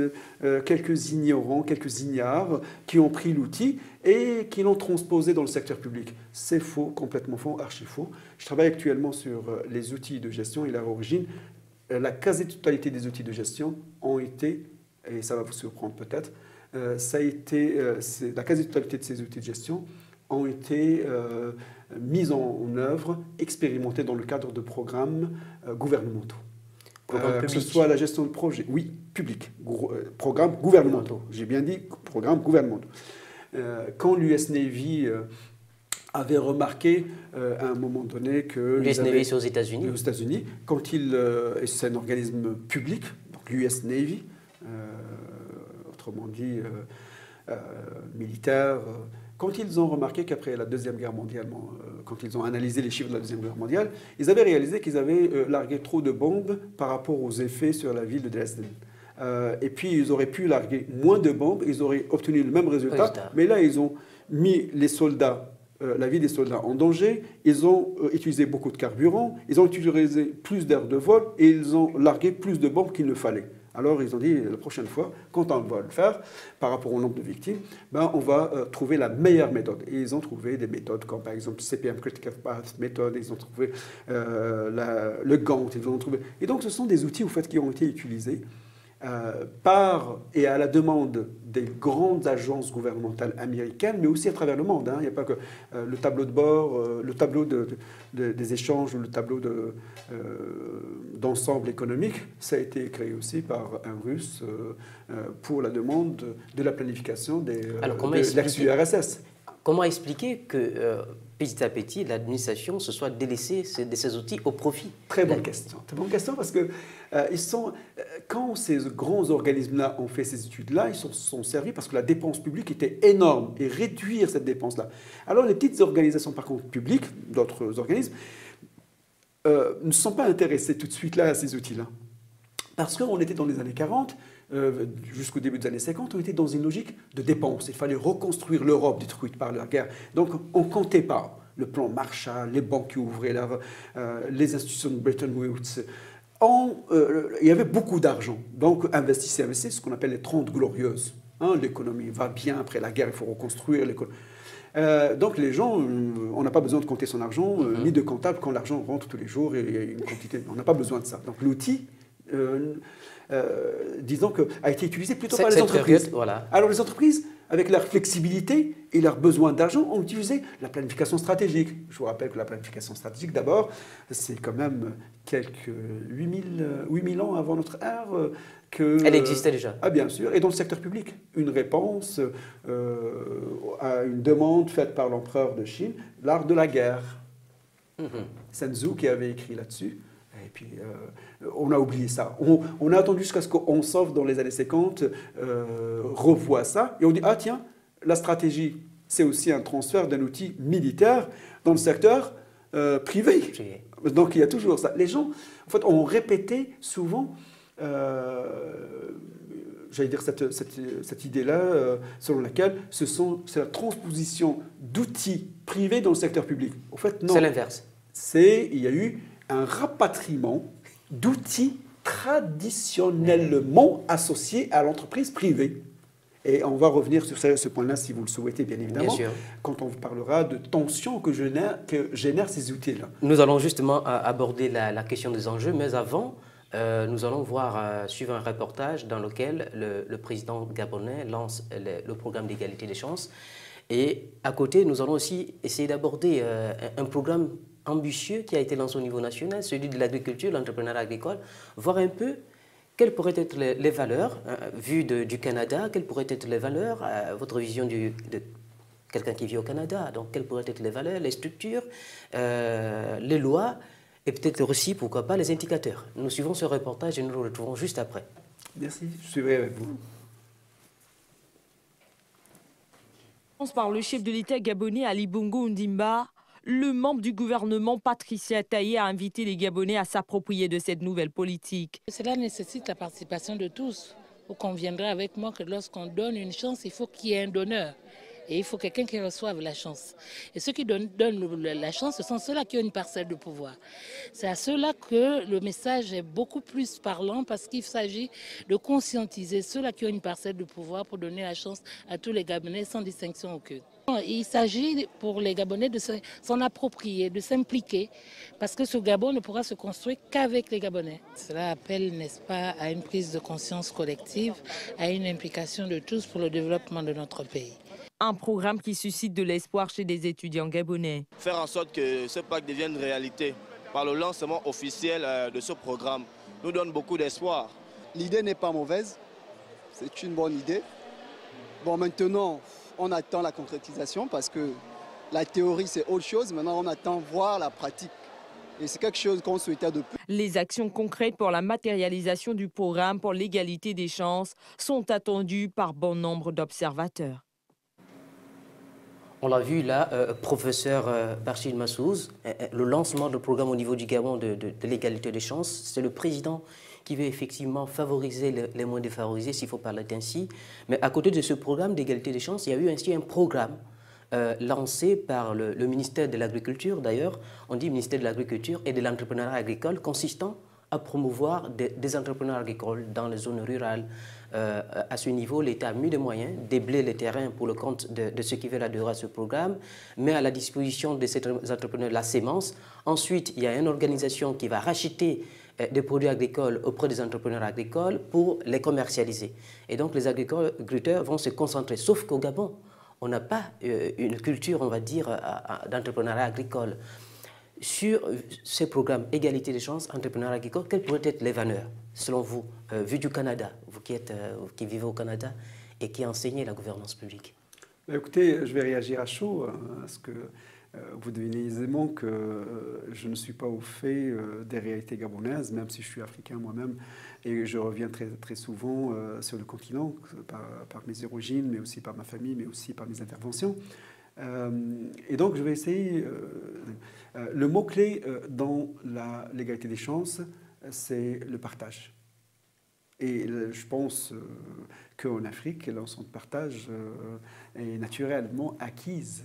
Speaker 2: quelques ignorants, quelques ignares qui ont pris l'outil et qui l'ont transposé dans le secteur public. C'est faux, complètement faux, archi faux. Je travaille actuellement sur les outils de gestion et leur origine. La quasi-totalité des outils de gestion ont été, et ça va vous surprendre peut-être, la quasi-totalité de ces outils de gestion ont été mis en œuvre, expérimentés dans le cadre de programmes gouvernementaux. Que ce soit la gestion de projets, oui, public, programmes gouvernementaux. J'ai bien dit programmes gouvernementaux. Quand l'US Navy avait remarqué à un moment donné que...
Speaker 1: L'US Navy, c'est aux États-Unis.
Speaker 2: Aux États-Unis, quand c'est un organisme public, donc l'US Navy, autrement dit militaire, quand ils ont remarqué qu'après la Deuxième Guerre mondiale, quand ils ont analysé les chiffres de la Deuxième Guerre mondiale, ils avaient réalisé qu'ils avaient largué trop de bombes par rapport aux effets sur la ville de Dresden. Et puis ils auraient pu larguer moins de bombes, ils auraient obtenu le même résultat, mais là ils ont mis les soldats, la vie des soldats en danger, ils ont utilisé beaucoup de carburant, ils ont utilisé plus d'heures de vol et ils ont largué plus de bombes qu'il ne fallait. Alors ils ont dit, la prochaine fois, quand on va le faire, par rapport au nombre de victimes, ben, on va trouver la meilleure méthode. Et ils ont trouvé des méthodes comme par exemple CPM, Critical Path Method, ils ont trouvé le Gantt, ils ont trouvé... Et donc ce sont des outils au fait, qui ont été utilisés par et à la demande des grandes agences gouvernementales américaines, mais aussi à travers le monde. Il n'y a pas que le tableau de bord, le tableau des échanges ou le tableau d'ensemble économique. Ça a été créé aussi par un Russe pour la demande de la planification de l'ex-URSS.
Speaker 1: Comment expliquer que petit à petit, l'administration se soit délaissée de ces outils au profit?
Speaker 2: Très bonne question. Très bonne question parce que quand ces grands organismes-là ont fait ces études-là, ils sont servis parce que la dépense publique était énorme et réduire cette dépense-là. Alors les petites organisations, par contre, publiques, d'autres organismes, ne sont pas intéressés tout de suite là à ces outils-là. Parce qu'on était dans les années 40, jusqu'au début des années 50, on était dans une logique de dépense. Il fallait reconstruire l'Europe détruite par la guerre. Donc on ne comptait pas le plan Marshall, les banques qui ouvraient, les institutions de Bretton Woods. Il y avait beaucoup d'argent. Donc investissez, ce qu'on appelle les 30 glorieuses. L'économie va bien, après la guerre, il faut reconstruire l'économie. Donc les gens, on n'a pas besoin de compter son argent, ni de comptable quand l'argent rentre tous les jours et il y a une quantité. On n'a pas besoin de ça. Donc l'outil... disons a été utilisé plutôt par les entreprises.
Speaker 1: Voilà.
Speaker 2: Alors les entreprises, avec leur flexibilité et leur besoin d'argent, ont utilisé la planification stratégique. Je vous rappelle que la planification stratégique, d'abord, c'est quand même quelques 8000 ans avant notre ère que...
Speaker 1: Elle existait déjà.
Speaker 2: Ah bien sûr, et dans le secteur public, une réponse à une demande faite par l'empereur de Chine, l'art de la guerre. Sun Tzu qui avait écrit là-dessus. Et puis, on a oublié ça. On a attendu jusqu'à ce qu'on sauve dans les années 50, revoit ça, et on dit, ah tiens, la stratégie, c'est aussi un transfert d'un outil militaire dans le secteur privé. Donc, il y a toujours ça. Les gens, en fait, ont répété souvent, j'allais dire, cette idée-là, selon laquelle c'est la transposition d'outils privés dans le secteur public. En fait, non.
Speaker 1: C'est l'inverse.
Speaker 2: Il y a eu un rapatriement d'outils traditionnellement associés à l'entreprise privée. Et on va revenir sur ce point-là si vous le souhaitez, bien évidemment,
Speaker 1: bien sûr,
Speaker 2: quand on vous parlera de tensions que génèrent ces outils-là.
Speaker 1: Nous allons justement aborder la question des enjeux, mais avant, nous allons suivre un reportage dans lequel le président gabonais lance le programme d'égalité des chances. Et à côté, nous allons aussi essayer d'aborder un programme ambitieux qui a été lancé au niveau national, celui de l'agriculture, l'entrepreneuriat agricole, voir un peu quelles pourraient être les valeurs, vues du Canada, quelles pourraient être les valeurs, votre vision de quelqu'un qui vit au Canada, donc quelles pourraient être les valeurs, les structures, les lois, et peut-être aussi, pourquoi pas, les indicateurs. Nous suivons ce reportage et nous le retrouvons juste après.
Speaker 2: Merci, je suivrai avec vous.
Speaker 3: Par le chef de l'État gabonais Ali Bongo Ondimba, le membre du gouvernement Patricia Taye a invité les Gabonais à s'approprier de cette nouvelle politique.
Speaker 4: Cela nécessite la participation de tous. Vous conviendrez avec moi que lorsqu'on donne une chance, il faut qu'il y ait un donneur. Et il faut quelqu'un qui reçoive la chance. Et ceux qui donnent la chance, ce sont ceux-là qui ont une parcelle de pouvoir. C'est à ceux-là que le message est beaucoup plus parlant parce qu'il s'agit de conscientiser ceux-là qui ont une parcelle de pouvoir pour donner la chance à tous les Gabonais sans distinction aucune. Il s'agit pour les Gabonais de s'en approprier, de s'impliquer, parce que ce Gabon ne pourra se construire qu'avec les Gabonais. Cela appelle, n'est-ce pas, à une prise de conscience collective, à une implication de tous pour le développement de notre pays.
Speaker 3: Un programme qui suscite de l'espoir chez des étudiants gabonais.
Speaker 5: Faire en sorte que ce pacte devienne réalité par le lancement officiel de ce programme nous donne beaucoup d'espoir.
Speaker 6: L'idée n'est pas mauvaise, c'est une bonne idée. Bon, maintenant, on attend la concrétisation parce que la théorie, c'est autre chose. Maintenant, on attend voir la pratique. Et c'est quelque chose qu'on souhaitait depuis.
Speaker 3: Les actions concrètes pour la matérialisation du programme pour l'égalité des chances sont attendues par bon nombre d'observateurs.
Speaker 1: On l'a vu là, professeur Barchil Massouz, le lancement du programme au niveau du Gabon de l'égalité des chances, c'est le président qui veut effectivement favoriser les moins défavorisés, s'il faut parler ainsi. Mais à côté de ce programme d'égalité des chances, il y a eu ainsi un programme lancé par le ministère de l'Agriculture, d'ailleurs, on dit ministère de l'Agriculture et de l'entrepreneuriat agricole, consistant à promouvoir des entrepreneurs agricoles dans les zones rurales. À ce niveau, l'État a mis des moyens, déblai les terrains pour le compte de ceux qui veulent adhérer à ce programme, met à la disposition de ces entrepreneurs la sémence. Ensuite, il y a une organisation qui va racheter des produits agricoles auprès des entrepreneurs agricoles pour les commercialiser. Et donc, les agriculteurs vont se concentrer, sauf qu'au Gabon, on n'a pas une culture, on va dire, d'entrepreneuriat agricole. Sur ces programmes égalité des chances, entrepreneurs agricoles, quelles pourraient être les valeurs, selon vous, vu du Canada, vous qui vivez au Canada et qui enseignez la gouvernance publique?
Speaker 2: Écoutez, je vais réagir à chaud, parce que vous devinez aisément que je ne suis pas au fait des réalités gabonaises, même si je suis africain moi-même, et je reviens très, très souvent sur le continent, par mes origines, mais aussi par ma famille, mais aussi par mes interventions. Et donc, je vais essayer. Le mot-clé dans l'égalité des chances, c'est le partage. Et je pense qu'en Afrique, la notion de partage est naturellement acquise.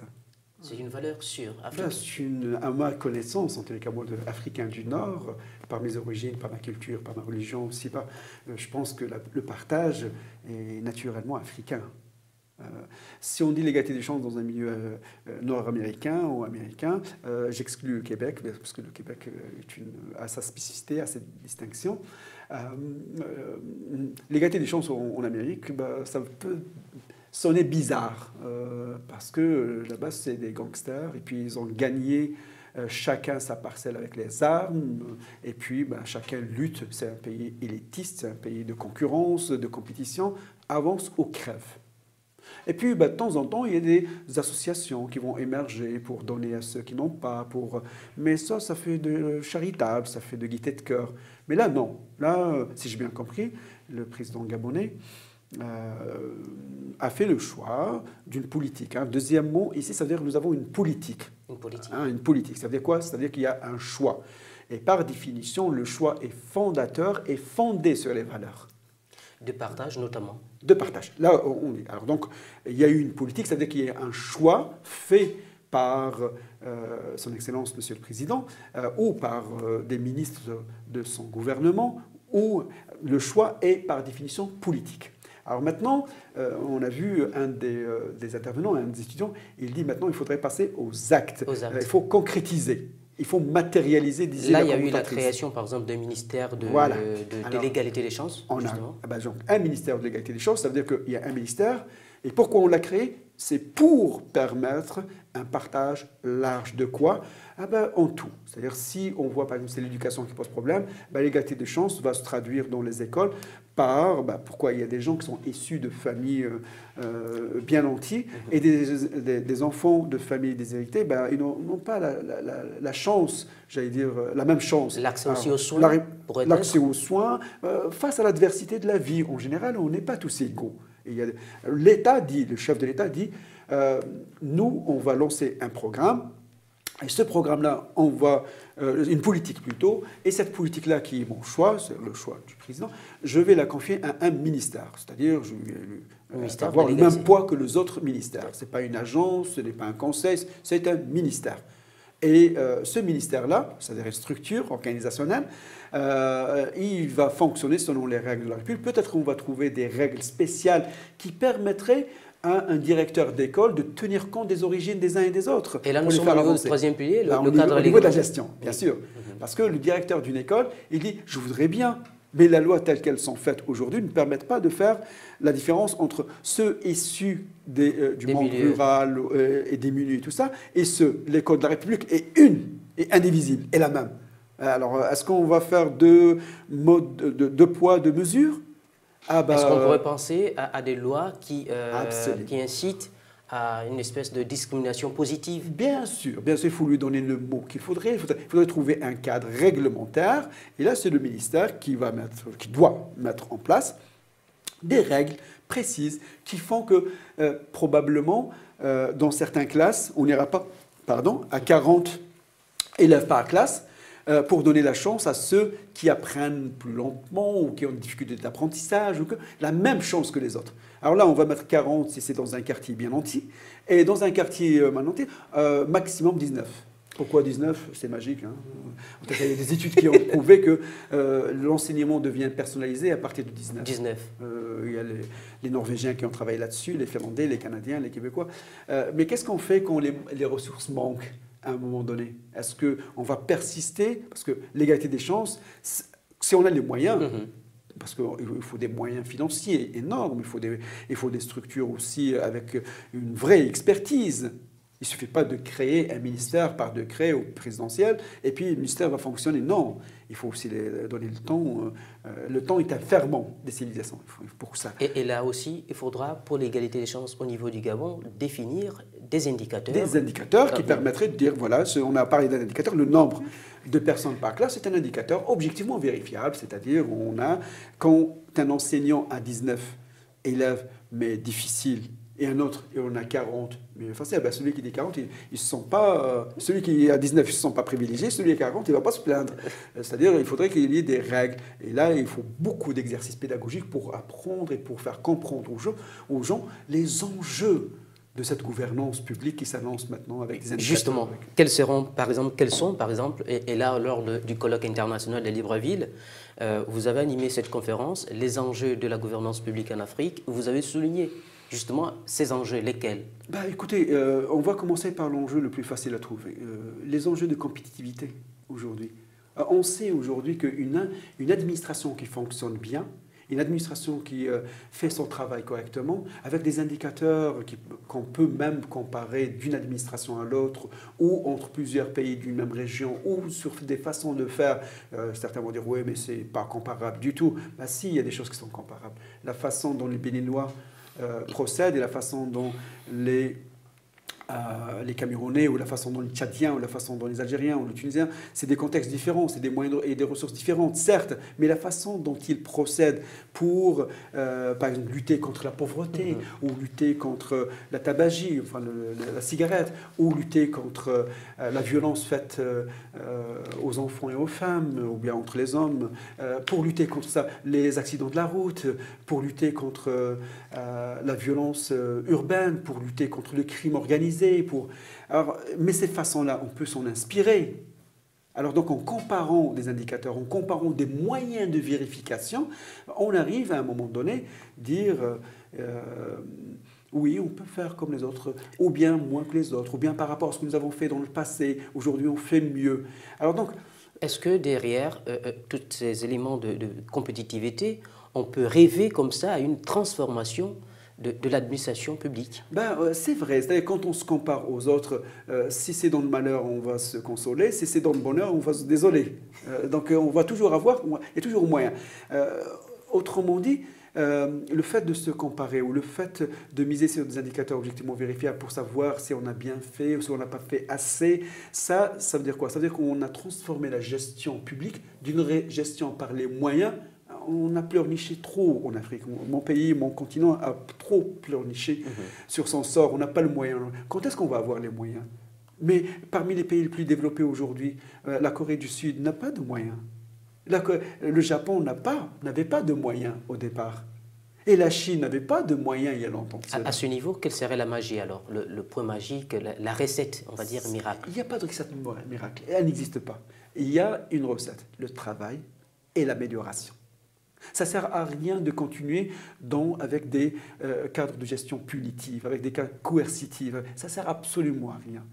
Speaker 1: C'est une valeur sûre.
Speaker 2: À ma connaissance, en tous les cas, moi, africain du Nord, par mes origines, par ma culture, par ma religion aussi, je pense que le partage est naturellement africain. Si on dit l'égalité des chances dans un milieu nord-américain ou américain, j'exclus le Québec, parce que le Québec a sa spécificité, a ses distinctions. L'égalité des chances en Amérique, ça peut sonner bizarre, parce que là-bas, c'est des gangsters, et puis ils ont gagné chacun sa parcelle avec les armes, et puis chacun lutte. C'est un pays élitiste, c'est un pays de concurrence, de compétition, avance ou crève. Et puis, de temps en temps, il y a des associations qui vont émerger pour donner à ceux qui n'ont pas. Mais ça fait de charitable, ça fait de gaieté de cœur. Mais là, non. Là, si j'ai bien compris, le président gabonais a fait le choix d'une politique. Deuxième mot, ici, ça veut dire que nous avons une politique.
Speaker 1: Une politique.
Speaker 2: Une politique. Ça veut dire quoi? Ça veut dire qu'il y a un choix. Et par définition, le choix est fondateur et fondé sur les valeurs.
Speaker 1: De partage notamment.
Speaker 2: De partage. Là, on est. Alors donc, il y a eu une politique, c'est-à-dire qu'il y a un choix fait par son Excellence, Monsieur le Président, ou par des ministres de son gouvernement, où le choix est par définition politique. Alors maintenant, on a vu un des intervenants, un des étudiants, il dit maintenant il faudrait passer aux actes. Il faut concrétiser. Il faut matérialiser, disait
Speaker 1: là, il y a eu la création, par exemple, d'un ministère de l'égalité des chances.
Speaker 2: Donc, un ministère de l'égalité des chances, ça veut dire qu'il y a un ministère. Et pourquoi on l'a créé? C'est pour permettre un partage large de quoi? En tout. C'est-à-dire, si on voit, par exemple, c'est l'éducation qui pose problème, l'égalité des chances va se traduire dans les écoles par pourquoi il y a des gens qui sont issus de familles bien nantis et des enfants de familles déshéritées, ils n'ont pas la chance, j'allais dire, la même chance.
Speaker 1: L'accès aussi aux soins.
Speaker 2: L'accès aux soins, face à l'adversité de la vie. En général, on n'est pas tous égaux. L'État dit, le chef de l'État dit, nous, on va lancer un programme Et ce programme-là envoie une politique plutôt, et cette politique-là qui est mon choix, c'est le choix du président, je vais la confier à un ministère, c'est-à-dire je vais avoir le même poids que les autres ministères. Ce n'est pas une agence, ce n'est pas un conseil, c'est un ministère. Et ce ministère-là, c'est-à-dire une structure organisationnelle, il va fonctionner selon les règles de la République. Peut-être qu'on va trouver des règles spéciales qui permettraient à un directeur d'école de tenir compte des origines des uns et des autres.
Speaker 1: Et là, nous sommes au niveau du troisième pilier, le cadre légal.
Speaker 2: Au niveau de la gestion, bien sûr. Parce que le directeur d'une école, il dit « je voudrais bien ». Mais la loi telle qu'elles sont faites aujourd'hui ne permettent pas de faire la différence entre ceux issus du monde rural et des milieux et tout ça, et l'école de la République est une, et indivisible, est la même. Alors, est-ce qu'on va faire deux poids, deux mesures?
Speaker 1: Est-ce qu'on pourrait penser à des lois qui incitent à une espèce de discrimination positive?
Speaker 2: Bien sûr, il faut lui donner le mot qu'il faudrait. Il faudrait trouver un cadre réglementaire. Et là, c'est le ministère qui doit mettre en place des règles précises qui font que probablement, dans certaines classes, on n'ira pas à 40 élèves par classe, pour donner la chance à ceux qui apprennent plus lentement ou qui ont des difficultés d'apprentissage, ou la même chance que les autres. Alors là, on va mettre 40 si c'est dans un quartier bien nanti, et dans un quartier mal nanti, maximum 19. Pourquoi 19? C'est magique. Hein. Il y a des études qui ont prouvé que l'enseignement devient personnalisé à partir de 19. Il y a les Norvégiens qui ont travaillé là-dessus, les Finlandais, les Canadiens, les Québécois. Mais qu'est-ce qu'on fait quand les ressources manquent à un moment donné? Est-ce qu'on va persister? Parce que l'égalité des chances, si on a les moyens, parce qu'il faut des moyens financiers énormes, il faut des structures aussi avec une vraie expertise. Il ne suffit pas de créer un ministère par décret au présidentiel et puis le ministère va fonctionner. Non, il faut aussi donner le temps. Le temps est un ferment des civilisations. Pour ça.
Speaker 1: Et là aussi, il faudra, pour l'égalité des chances au niveau du Gabon, définir des indicateurs.
Speaker 2: Des indicateurs qui permettraient de dire, voilà, on a parlé d'un indicateur, le nombre de personnes par classe, c'est un indicateur objectivement vérifiable, c'est-à-dire quand un enseignant a 19 élèves, mais difficile, et un autre, et on a 40, mais facile, ben celui qui dit 40, il se sent pas, celui qui a 19, il ne se sent pas privilégié, celui qui a 40, il ne va pas se plaindre. C'est-à-dire il faudrait qu'il y ait des règles. Et là, il faut beaucoup d'exercices pédagogiques pour apprendre et pour faire comprendre aux gens les enjeux de cette gouvernance publique qui s'annonce maintenant avec des indicateurs.
Speaker 1: Justement, quels sont par exemple, et là, lors du colloque international de Libreville, vous avez animé cette conférence, les enjeux de la gouvernance publique en Afrique, vous avez souligné justement ces enjeux, lesquels?
Speaker 2: Écoutez, on va commencer par l'enjeu le plus facile à trouver, les enjeux de compétitivité aujourd'hui. On sait aujourd'hui qu'une administration qui fonctionne bien, une administration qui fait son travail correctement, avec des indicateurs qu'on peut même comparer d'une administration à l'autre, ou entre plusieurs pays d'une même région, ou sur des façons de faire. Certains vont dire, oui, mais ce n'est pas comparable du tout. Si, il y a des choses qui sont comparables. La façon dont les Béninois procèdent et la façon dont les Camerounais ou la façon dont les Tchadiens ou la façon dont les Algériens ou les Tunisiens, c'est des contextes différents, c'est des moyens et des ressources différentes, certes, mais la façon dont ils procèdent pour, par exemple, lutter contre la pauvreté ou lutter contre la tabagie, enfin la cigarette, ou lutter contre la violence faite aux enfants et aux femmes, ou bien entre les hommes, pour lutter contre ça, les accidents de la route, pour lutter contre la violence urbaine, pour lutter contre le crime organisé. Mais ces façons-là, on peut s'en inspirer. Alors donc en comparant des indicateurs, en comparant des moyens de vérification, on arrive à un moment donné dire oui, on peut faire comme les autres, ou bien moins que les autres, ou bien par rapport à ce que nous avons fait dans le passé, aujourd'hui on fait mieux. Alors donc,
Speaker 1: est-ce que derrière tous ces éléments de compétitivité, on peut rêver comme ça à une transformation de l'administration publique?
Speaker 2: C'est vrai. C'est-à-dire quand on se compare aux autres, si c'est dans le malheur, on va se consoler. Si c'est dans le bonheur, on va se désoler. Donc on va toujours avoir, il y a toujours moyen. Autrement dit, le fait de se comparer ou le fait de miser sur des indicateurs objectivement vérifiables pour savoir si on a bien fait ou si on n'a pas fait assez, ça veut dire quoi? Ça veut dire qu'on a transformé la gestion publique d'une gestion par les moyens. On a pleurniché trop en Afrique. Mon pays, mon continent a trop pleurniché sur son sort. On n'a pas le moyen. Quand est-ce qu'on va avoir les moyens? Mais parmi les pays les plus développés aujourd'hui, la Corée du Sud n'a pas de moyens. Le Japon n'avait pas de moyens au départ. Et la Chine n'avait pas de moyens il y a longtemps.
Speaker 1: À ce niveau, quelle serait la magie alors? Le point magique, la recette, on va dire, miracle?
Speaker 2: Il n'y a pas de recette miracle. Elle n'existe pas. Il y a une recette, le travail et l'amélioration. Ça ne sert à rien de continuer avec des cadres de gestion punitifs, avec des cadres coercitifs. Ça ne sert absolument à rien.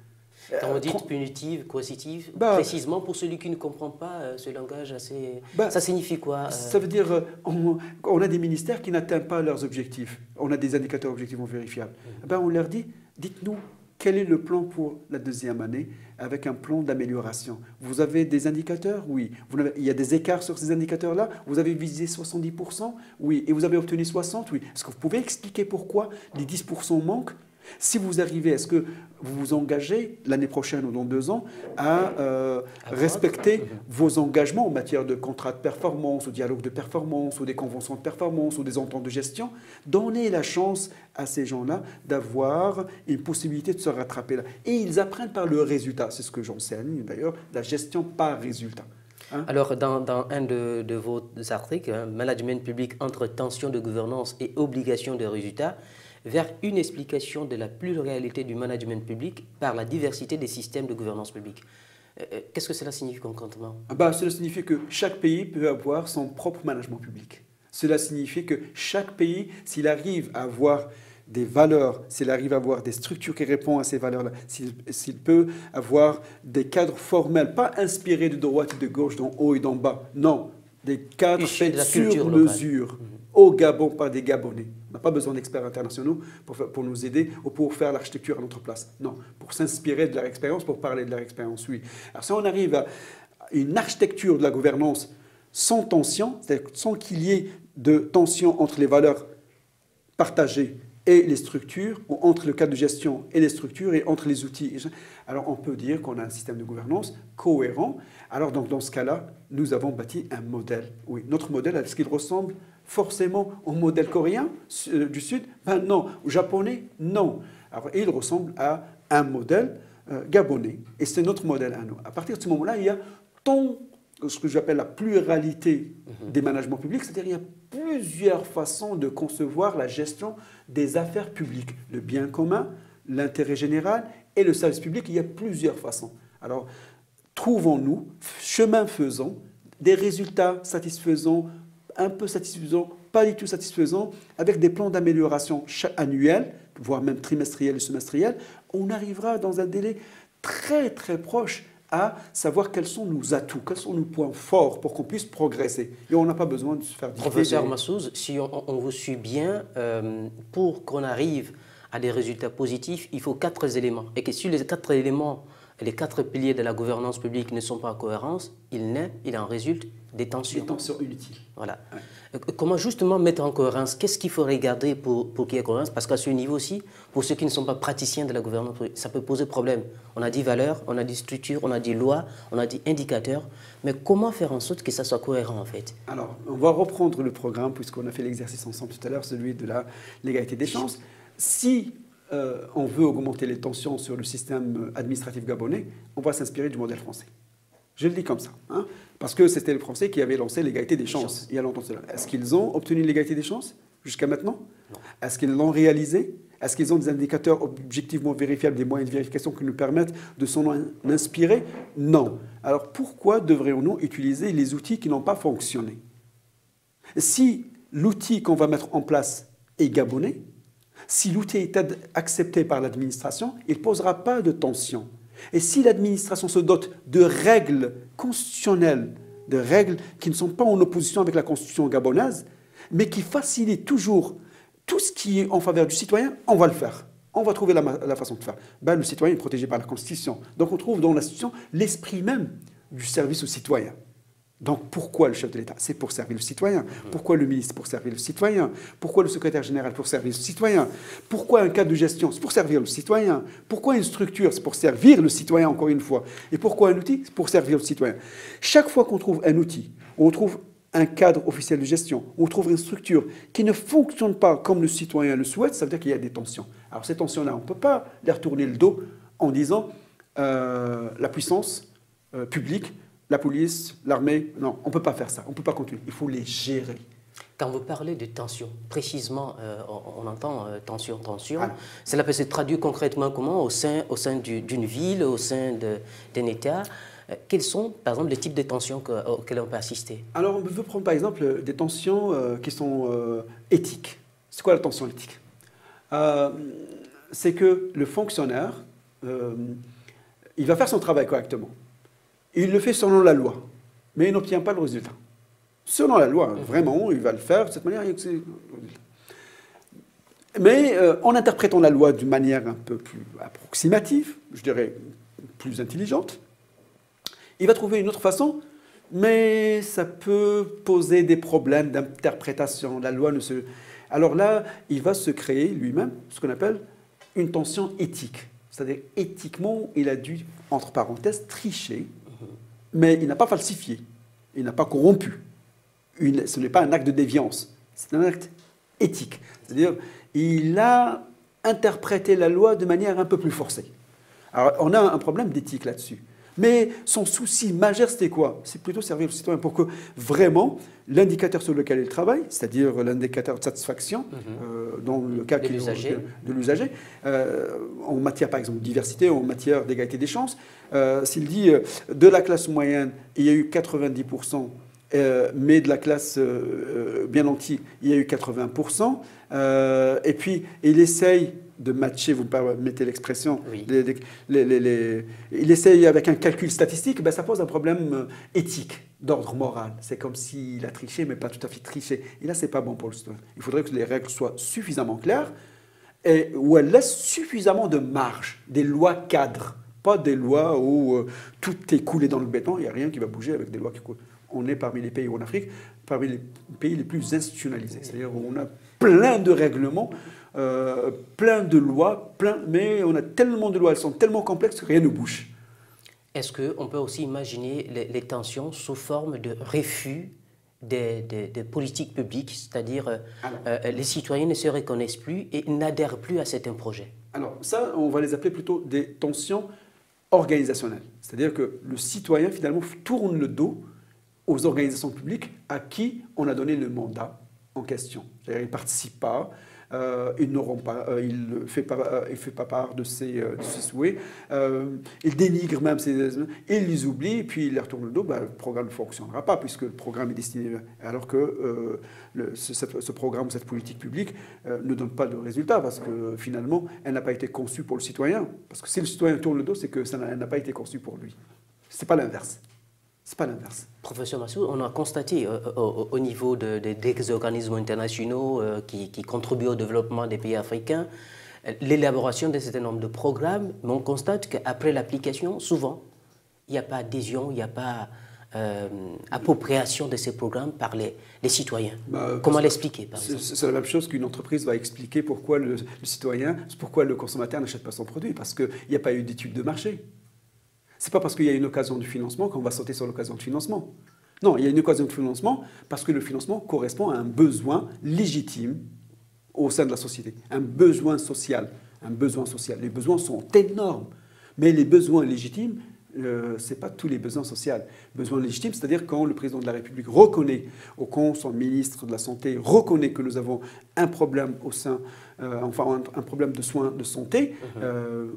Speaker 1: Quand on dit punitive, coercitive, précisément pour celui qui ne comprend pas ce langage assez... ça signifie quoi?
Speaker 2: Ça veut dire on a des ministères qui n'atteignent pas leurs objectifs. On a des indicateurs objectivement vérifiables. On leur dit, dites-nous, quel est le plan pour la deuxième année avec un plan d'amélioration? Vous avez des indicateurs? Oui. Il y a des écarts sur ces indicateurs-là? Vous avez visé 70%? Oui. Et vous avez obtenu 60%? Oui. Est-ce que vous pouvez expliquer pourquoi les 10% manquent? Si vous arrivez, est-ce que vous vous engagez l'année prochaine ou dans 2 ans à respecter vos engagements en matière de contrat de performance, ou dialogue de performance, ou des conventions de performance, ou des ententes de gestion? Donnez la chance à ces gens-là d'avoir une possibilité de se rattraper là. Et ils apprennent par le résultat. C'est ce que j'enseigne d'ailleurs, la gestion par résultat.
Speaker 1: Alors, dans un de vos articles, Management public entre tension de gouvernance et obligation de résultat, vers une explication de la pluralité du management public par la diversité des systèmes de gouvernance publique. Qu'est-ce que cela signifie concrètement?
Speaker 2: Cela signifie que chaque pays peut avoir son propre management public. Cela signifie que chaque pays, s'il arrive à avoir des valeurs, s'il arrive à avoir des structures qui répondent à ces valeurs-là, s'il peut avoir des cadres formels, pas inspirés de droite et de gauche, d'en haut et d'en bas, non, des cadres faits sur mesure, au Gabon par des Gabonais. On n'a pas besoin d'experts internationaux pour nous aider ou pour faire l'architecture à notre place. Non, pour s'inspirer de leur expérience, pour parler de leur expérience, oui. Alors si on arrive à une architecture de la gouvernance sans tension, c'est-à-dire sans qu'il y ait de tension entre les valeurs partagées et les structures, ou entre le cadre de gestion et les structures, et entre les outils. Alors on peut dire qu'on a un système de gouvernance cohérent. Alors donc, dans ce cas-là, nous avons bâti un modèle. Oui, notre modèle, est-ce qu'il ressemble forcément au modèle coréen du Sud? Non. Au japonais? Non. Alors, il ressemble à un modèle gabonais. Et c'est notre modèle à nous. À partir de ce moment-là, il y a ce que j'appelle la pluralité des managements publics, c'est-à-dire qu'il y a plusieurs façons de concevoir la gestion des affaires publiques. Le bien commun, l'intérêt général et le service public, il y a plusieurs façons. Alors, trouvons-nous, chemin faisant, des résultats satisfaisants, un peu satisfaisants, pas du tout satisfaisants, avec des plans d'amélioration annuels, voire même trimestriels et semestriels. On arrivera dans un délai très très proche à savoir quels sont nos atouts, quels sont nos points forts pour qu'on puisse progresser. Et on n'a pas besoin de se faire dicter.
Speaker 1: Professeur Massouz, si on vous suit bien, pour qu'on arrive à des résultats positifs, il faut 4 éléments. Et que si les 4 éléments, les 4 piliers de la gouvernance publique ne sont pas en cohérence, il en résulte des tensions.
Speaker 2: Des tensions inutiles.
Speaker 1: Voilà. Ouais. Comment justement mettre en cohérence? Qu'est-ce qu'il faut regarder pour qu'il y ait cohérence? Parce qu'à ce niveau aussi, pour ceux qui ne sont pas praticiens de la gouvernance, ça peut poser problème. On a dit valeurs, on a dit structure, on a dit loi, on a dit indicateurs. Mais comment faire en sorte que ça soit cohérent en fait?
Speaker 2: Alors, on va reprendre le programme puisqu'on a fait l'exercice ensemble tout à l'heure, celui de l'égalité des chances. Si on veut augmenter les tensions sur le système administratif gabonais, on va s'inspirer du modèle français. Je le dis comme ça, parce que c'était les Français qui avaient lancé l'égalité des chances il y a longtemps. Est-ce qu'ils ont obtenu l'égalité des chances jusqu'à maintenant? Est-ce qu'ils l'ont réalisé? Est-ce qu'ils ont des indicateurs objectivement vérifiables, des moyens de vérification qui nous permettent de s'en inspirer? Non. Alors pourquoi devrions-nous utiliser les outils qui n'ont pas fonctionné? Si l'outil qu'on va mettre en place est gabonais, si l'outil est accepté par l'administration, il ne posera pas de tension. Et si l'administration se dote de règles constitutionnelles, de règles qui ne sont pas en opposition avec la constitution gabonaise, mais qui facilitent toujours tout ce qui est en faveur du citoyen, on va le faire. On va trouver la façon de faire. Le citoyen est protégé par la Constitution. Donc on trouve dans la Constitution l'esprit même du service aux citoyens. Donc pourquoi le chef de l'État? C'est pour servir le citoyen. Pourquoi le ministre? Pour servir le citoyen. Pourquoi le secrétaire général? Pour servir le citoyen. Pourquoi un cadre de gestion? C'est pour servir le citoyen. Pourquoi une structure? C'est pour servir le citoyen, encore une fois. Et pourquoi un outil? C'est pour servir le citoyen. Chaque fois qu'on trouve un outil, on trouve un cadre officiel de gestion, on trouve une structure qui ne fonctionne pas comme le citoyen le souhaite, ça veut dire qu'il y a des tensions. Alors ces tensions-là, on ne peut pas leur tourner le dos en disant la puissance publique, la police, l'armée. Non, on ne peut pas faire ça. On ne peut pas continuer. Il faut les gérer.
Speaker 1: Quand vous parlez de tension, précisément, on entend tension.
Speaker 2: Ah.
Speaker 1: Cela peut se traduire concrètement comment au sein d'une ville, au sein d'un État. Quels sont, par exemple, les types de tensions auxquelles on peut assister?
Speaker 2: Alors, on peut prendre, par exemple, des tensions qui sont éthiques. C'est quoi la tension éthique? C'est que le fonctionnaire, il va faire son travail correctement. Il le fait selon la loi, mais il n'obtient pas le résultat. Selon la loi, vraiment, il va le faire de cette manière. Mais en interprétant la loi d'une manière un peu plus approximative, je dirais plus intelligente, il va trouver une autre façon, mais ça peut poser des problèmes d'interprétation. La loi ne se... Alors là, il va se créer lui-même ce qu'on appelle une tension éthique. C'est-à-dire, éthiquement, il a dû, entre parenthèses, tricher, mais il n'a pas falsifié, il n'a pas corrompu. Ce n'est pas un acte de déviance, c'est un acte éthique. C'est-à-dire, il a interprété la loi de manière un peu plus forcée. Alors, on a un problème d'éthique là-dessus. Mais son souci majeur, c'était quoi? C'est plutôt servir le citoyen pour que vraiment l'indicateur sur lequel il travaille, c'est-à-dire l'indicateur de satisfaction, dans le cas de l'usager, en matière par exemple de diversité, en matière d'égalité des chances, s'il dit de la classe moyenne, il y a eu 90%, mais de la classe bien nantie, il y a eu 80%, et puis il essaye de matcher, vous me permettez l'expression,
Speaker 1: oui.
Speaker 2: Il essaye avec un calcul statistique, ben ça pose un problème éthique, d'ordre moral. C'est comme s'il a triché, mais pas tout à fait triché. Et là, c'est pas bon pour le citoyen. Il faudrait que les règles soient suffisamment claires et où elles laissent suffisamment de marge, des lois cadres, pas des lois où tout est coulé dans le béton, il n'y a rien qui va bouger avec des lois qui coulent. On est parmi les pays en Afrique, parmi les pays les plus institutionnalisés. C'est-à-dire où on a plein de règlements, plein de lois, mais on a tellement de lois, elles sont tellement complexes que rien ne bouge.
Speaker 1: Est-ce qu'on peut aussi imaginer les tensions sous forme de refus des politiques publiques, c'est-à-dire les citoyens ne se reconnaissent plus et n'adhèrent plus à certains projets?
Speaker 2: Alors ça, on va les appeler plutôt des tensions organisationnelles. C'est-à-dire que le citoyen, finalement, tourne le dos aux organisations publiques à qui on a donné le mandat en question. C'est-à-dire, il ne participe pas, il ne fait pas part de ses souhaits, il dénigre même il les oublie, et puis il les retourne le dos, le programme ne fonctionnera pas, puisque le programme est destiné, alors que ce programme, cette politique publique ne donne pas de résultat, parce que finalement, elle n'a pas été conçue pour le citoyen. Parce que si le citoyen tourne le dos, c'est que elle n'a pas été conçue pour lui. Ce n'est pas l'inverse. C'est pas l'inverse.
Speaker 1: Professeur Massou, on a constaté au niveau des organismes internationaux qui contribuent au développement des pays africains l'élaboration d'un certain nombre de programmes, mais on constate qu'après l'application, souvent, il n'y a pas adhésion, il n'y a pas appropriation de ces programmes par les citoyens. Comment l'expliquer, par exemple?
Speaker 2: C'est la même chose qu'une entreprise va expliquer pourquoi le citoyen, pourquoi le consommateur n'achète pas son produit, parce qu'il n'y a pas eu d'étude de marché. Ce n'est pas parce qu'il y a une occasion de financement qu'on va sauter sur l'occasion de financement. Non, il y a une occasion de financement parce que le financement correspond à un besoin légitime au sein de la société, un besoin social. Un besoin social. Les besoins sont énormes, mais les besoins légitimes, ce n'est pas tous les besoins sociaux. Besoins légitimes, c'est-à-dire quand le président de la République reconnaît, ou quand son ministre de la Santé reconnaît que nous avons un problème au sein, un problème de soins de santé.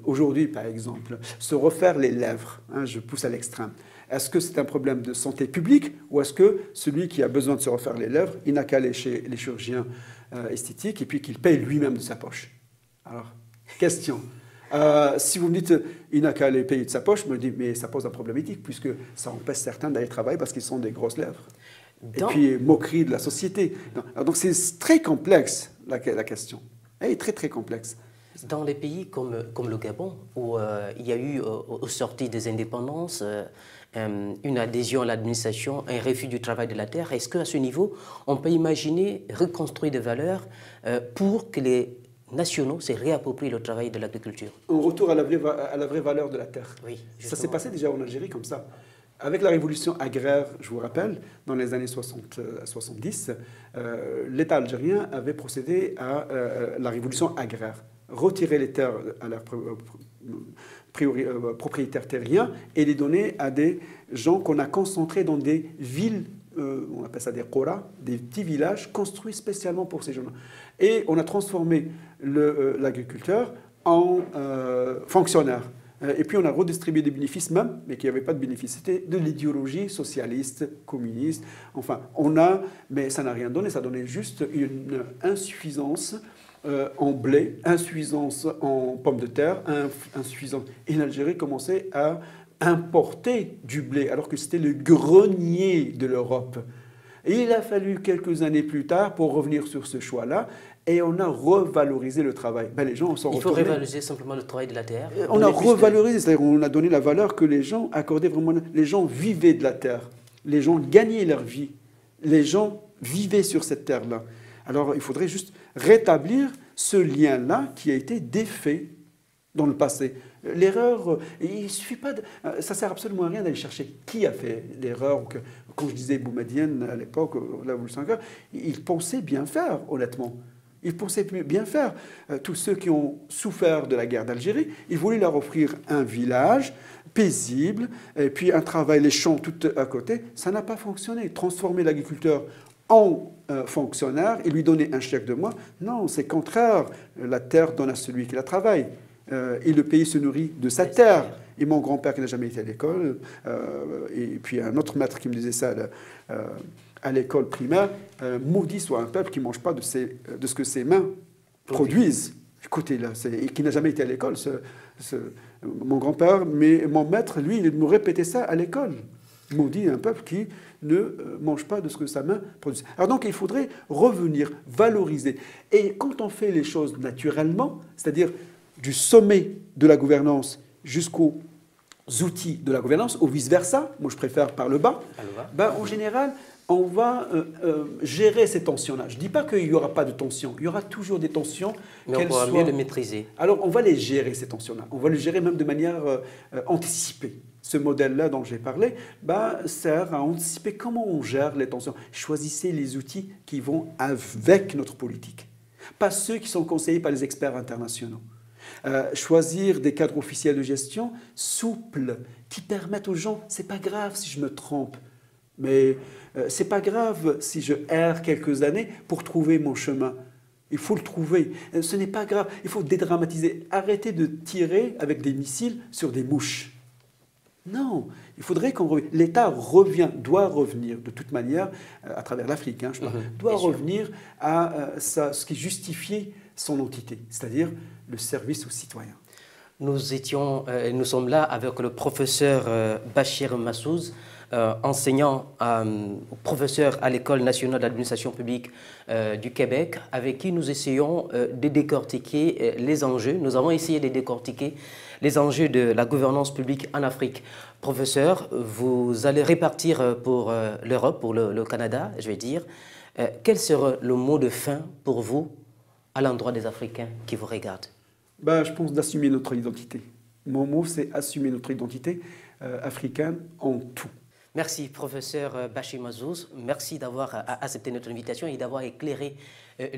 Speaker 2: Aujourd'hui, par exemple, se refaire les lèvres, je pousse à l'extrême. Est-ce que c'est un problème de santé publique ou est-ce que celui qui a besoin de se refaire les lèvres, il n'a qu'à aller chez les chirurgiens esthétiques et puis qu'il paye lui-même de sa poche? Alors, question. Si vous me dites il n'a qu'à aller payer de sa poche, je me dis mais ça pose un problème éthique puisque ça empêche certains d'aller travailler parce qu'ils ont des grosses lèvres. Et puis moquerie de la société. Donc c'est très complexe la question. Elle est très très complexe.
Speaker 1: Dans les pays comme le Gabon, où il y a eu aux sorties des indépendances une adhésion à l'administration, un refus du travail de la terre, est-ce qu'à ce niveau, on peut imaginer reconstruire des valeurs pour que les nationaux se réapproprient le travail de l'agriculture?
Speaker 2: Un retour à la vraie valeur de la terre.
Speaker 1: Oui,
Speaker 2: ça s'est passé déjà en Algérie comme ça. Avec la révolution agraire, je vous rappelle, dans les années 70, l'État algérien avait procédé à la révolution agraire. Retirer les terres à leurs propriétaires terriens et les donner à des gens qu'on a concentrés dans des villes, on appelle ça des qura, des petits villages construits spécialement pour ces gens-là. Et on a transformé l'agriculteur en fonctionnaire. Et puis on a redistribué des bénéfices même, mais qui n'avaient pas de bénéfices. C'était de l'idéologie socialiste, communiste. Enfin, mais ça n'a rien donné. Ça donnait juste une insuffisance en blé, insuffisance en pommes de terre, insuffisance. Et l'Algérie commençait à importer du blé, alors que c'était le grenier de l'Europe. Et il a fallu quelques années plus tard pour revenir sur ce choix-là, et on a revalorisé le travail. Ben, les gens sont retournés.
Speaker 1: Il faut revaloriser simplement le travail de la terre.
Speaker 2: On a revalorisé, c'est-à-dire on a donné la valeur que les gens accordaient vraiment. Les gens vivaient de la terre, les gens gagnaient leur vie, les gens vivaient sur cette terre-là. Alors il faudrait juste rétablir ce lien-là qui a été défait dans le passé. L'erreur, il suffit pas de... Ça sert absolument à rien d'aller chercher qui a fait l'erreur. Quand je disais Boumedienne à l'époque, là où il pensait bien faire, honnêtement. Il pensait bien faire. Tous ceux qui ont souffert de la guerre d'Algérie, il voulait leur offrir un village paisible, et puis un travail, les champs tout à côté. Ça n'a pas fonctionné. Transformer l'agriculteur en fonctionnaire et lui donner un chèque de mois, non, c'est contraire. La terre donne à celui qui la travaille. Et le pays se nourrit de sa terre. Et mon grand-père qui n'a jamais été à l'école, et puis un autre maître qui me disait ça à l'école primaire, maudit soit un peuple qui ne mange pas de ce que ses mains produisent. Écoutez, là, et qui n'a jamais été à l'école. Mon grand-père, mais mon maître, lui, il me répétait ça à l'école. Maudit un peuple qui ne mange pas de ce que sa main produit. Alors donc, il faudrait revenir, valoriser. Et quand on fait les choses naturellement, c'est-à-dire du sommet de la gouvernance jusqu'aux outils de la gouvernance, ou vice-versa, moi je préfère par le bas, ben, en général, on va gérer ces tensions-là. Je ne dis pas qu'il n'y aura pas de tensions, il y aura toujours des tensions.
Speaker 1: Mais on pourra mieux les maîtriser.
Speaker 2: Alors on va les gérer, ces tensions-là. On va les gérer même de manière anticipée. Ce modèle-là dont j'ai parlé sert à anticiper comment on gère les tensions. Choisissez les outils qui vont avec notre politique, pas ceux qui sont conseillés par les experts internationaux. Choisir des cadres officiels de gestion souples, qui permettent aux gens, c'est pas grave si je me trompe, mais c'est pas grave si je erre quelques années pour trouver mon chemin. Il faut le trouver. Ce n'est pas grave. Il faut dédramatiser. Arrêter de tirer avec des missiles sur des mouches. Non, il faudrait qu'on revienne. L'État doit revenir de toute manière, à travers l'Afrique, hein, doit revenir à ce qui justifiait son entité, c'est-à-dire le service aux citoyens.
Speaker 1: Nous sommes là avec le professeur Bachir Massouz, enseignant, professeur à l'École nationale d'administration publique du Québec, avec qui nous essayons de décortiquer les enjeux. Nous avons essayé de décortiquer les enjeux de la gouvernance publique en Afrique. Professeur, vous allez répartir pour l'Europe, pour le Canada, je vais dire. Quel sera le mot de fin pour vous à l'endroit des Africains qui vous regardent?
Speaker 2: Je pense d'assumer notre identité. Mon mot, c'est assumer notre identité africaine en tout.
Speaker 1: Merci, professeur Bachir Massouz. Merci d'avoir accepté notre invitation et d'avoir éclairé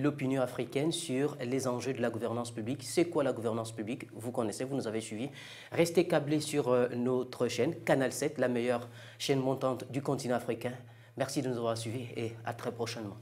Speaker 1: l'opinion africaine sur les enjeux de la gouvernance publique. C'est quoi la gouvernance publique? Vous connaissez, vous nous avez suivis. Restez câblés sur notre chaîne, Canal 7, la meilleure chaîne montante du continent africain. Merci de nous avoir suivis et à très prochainement.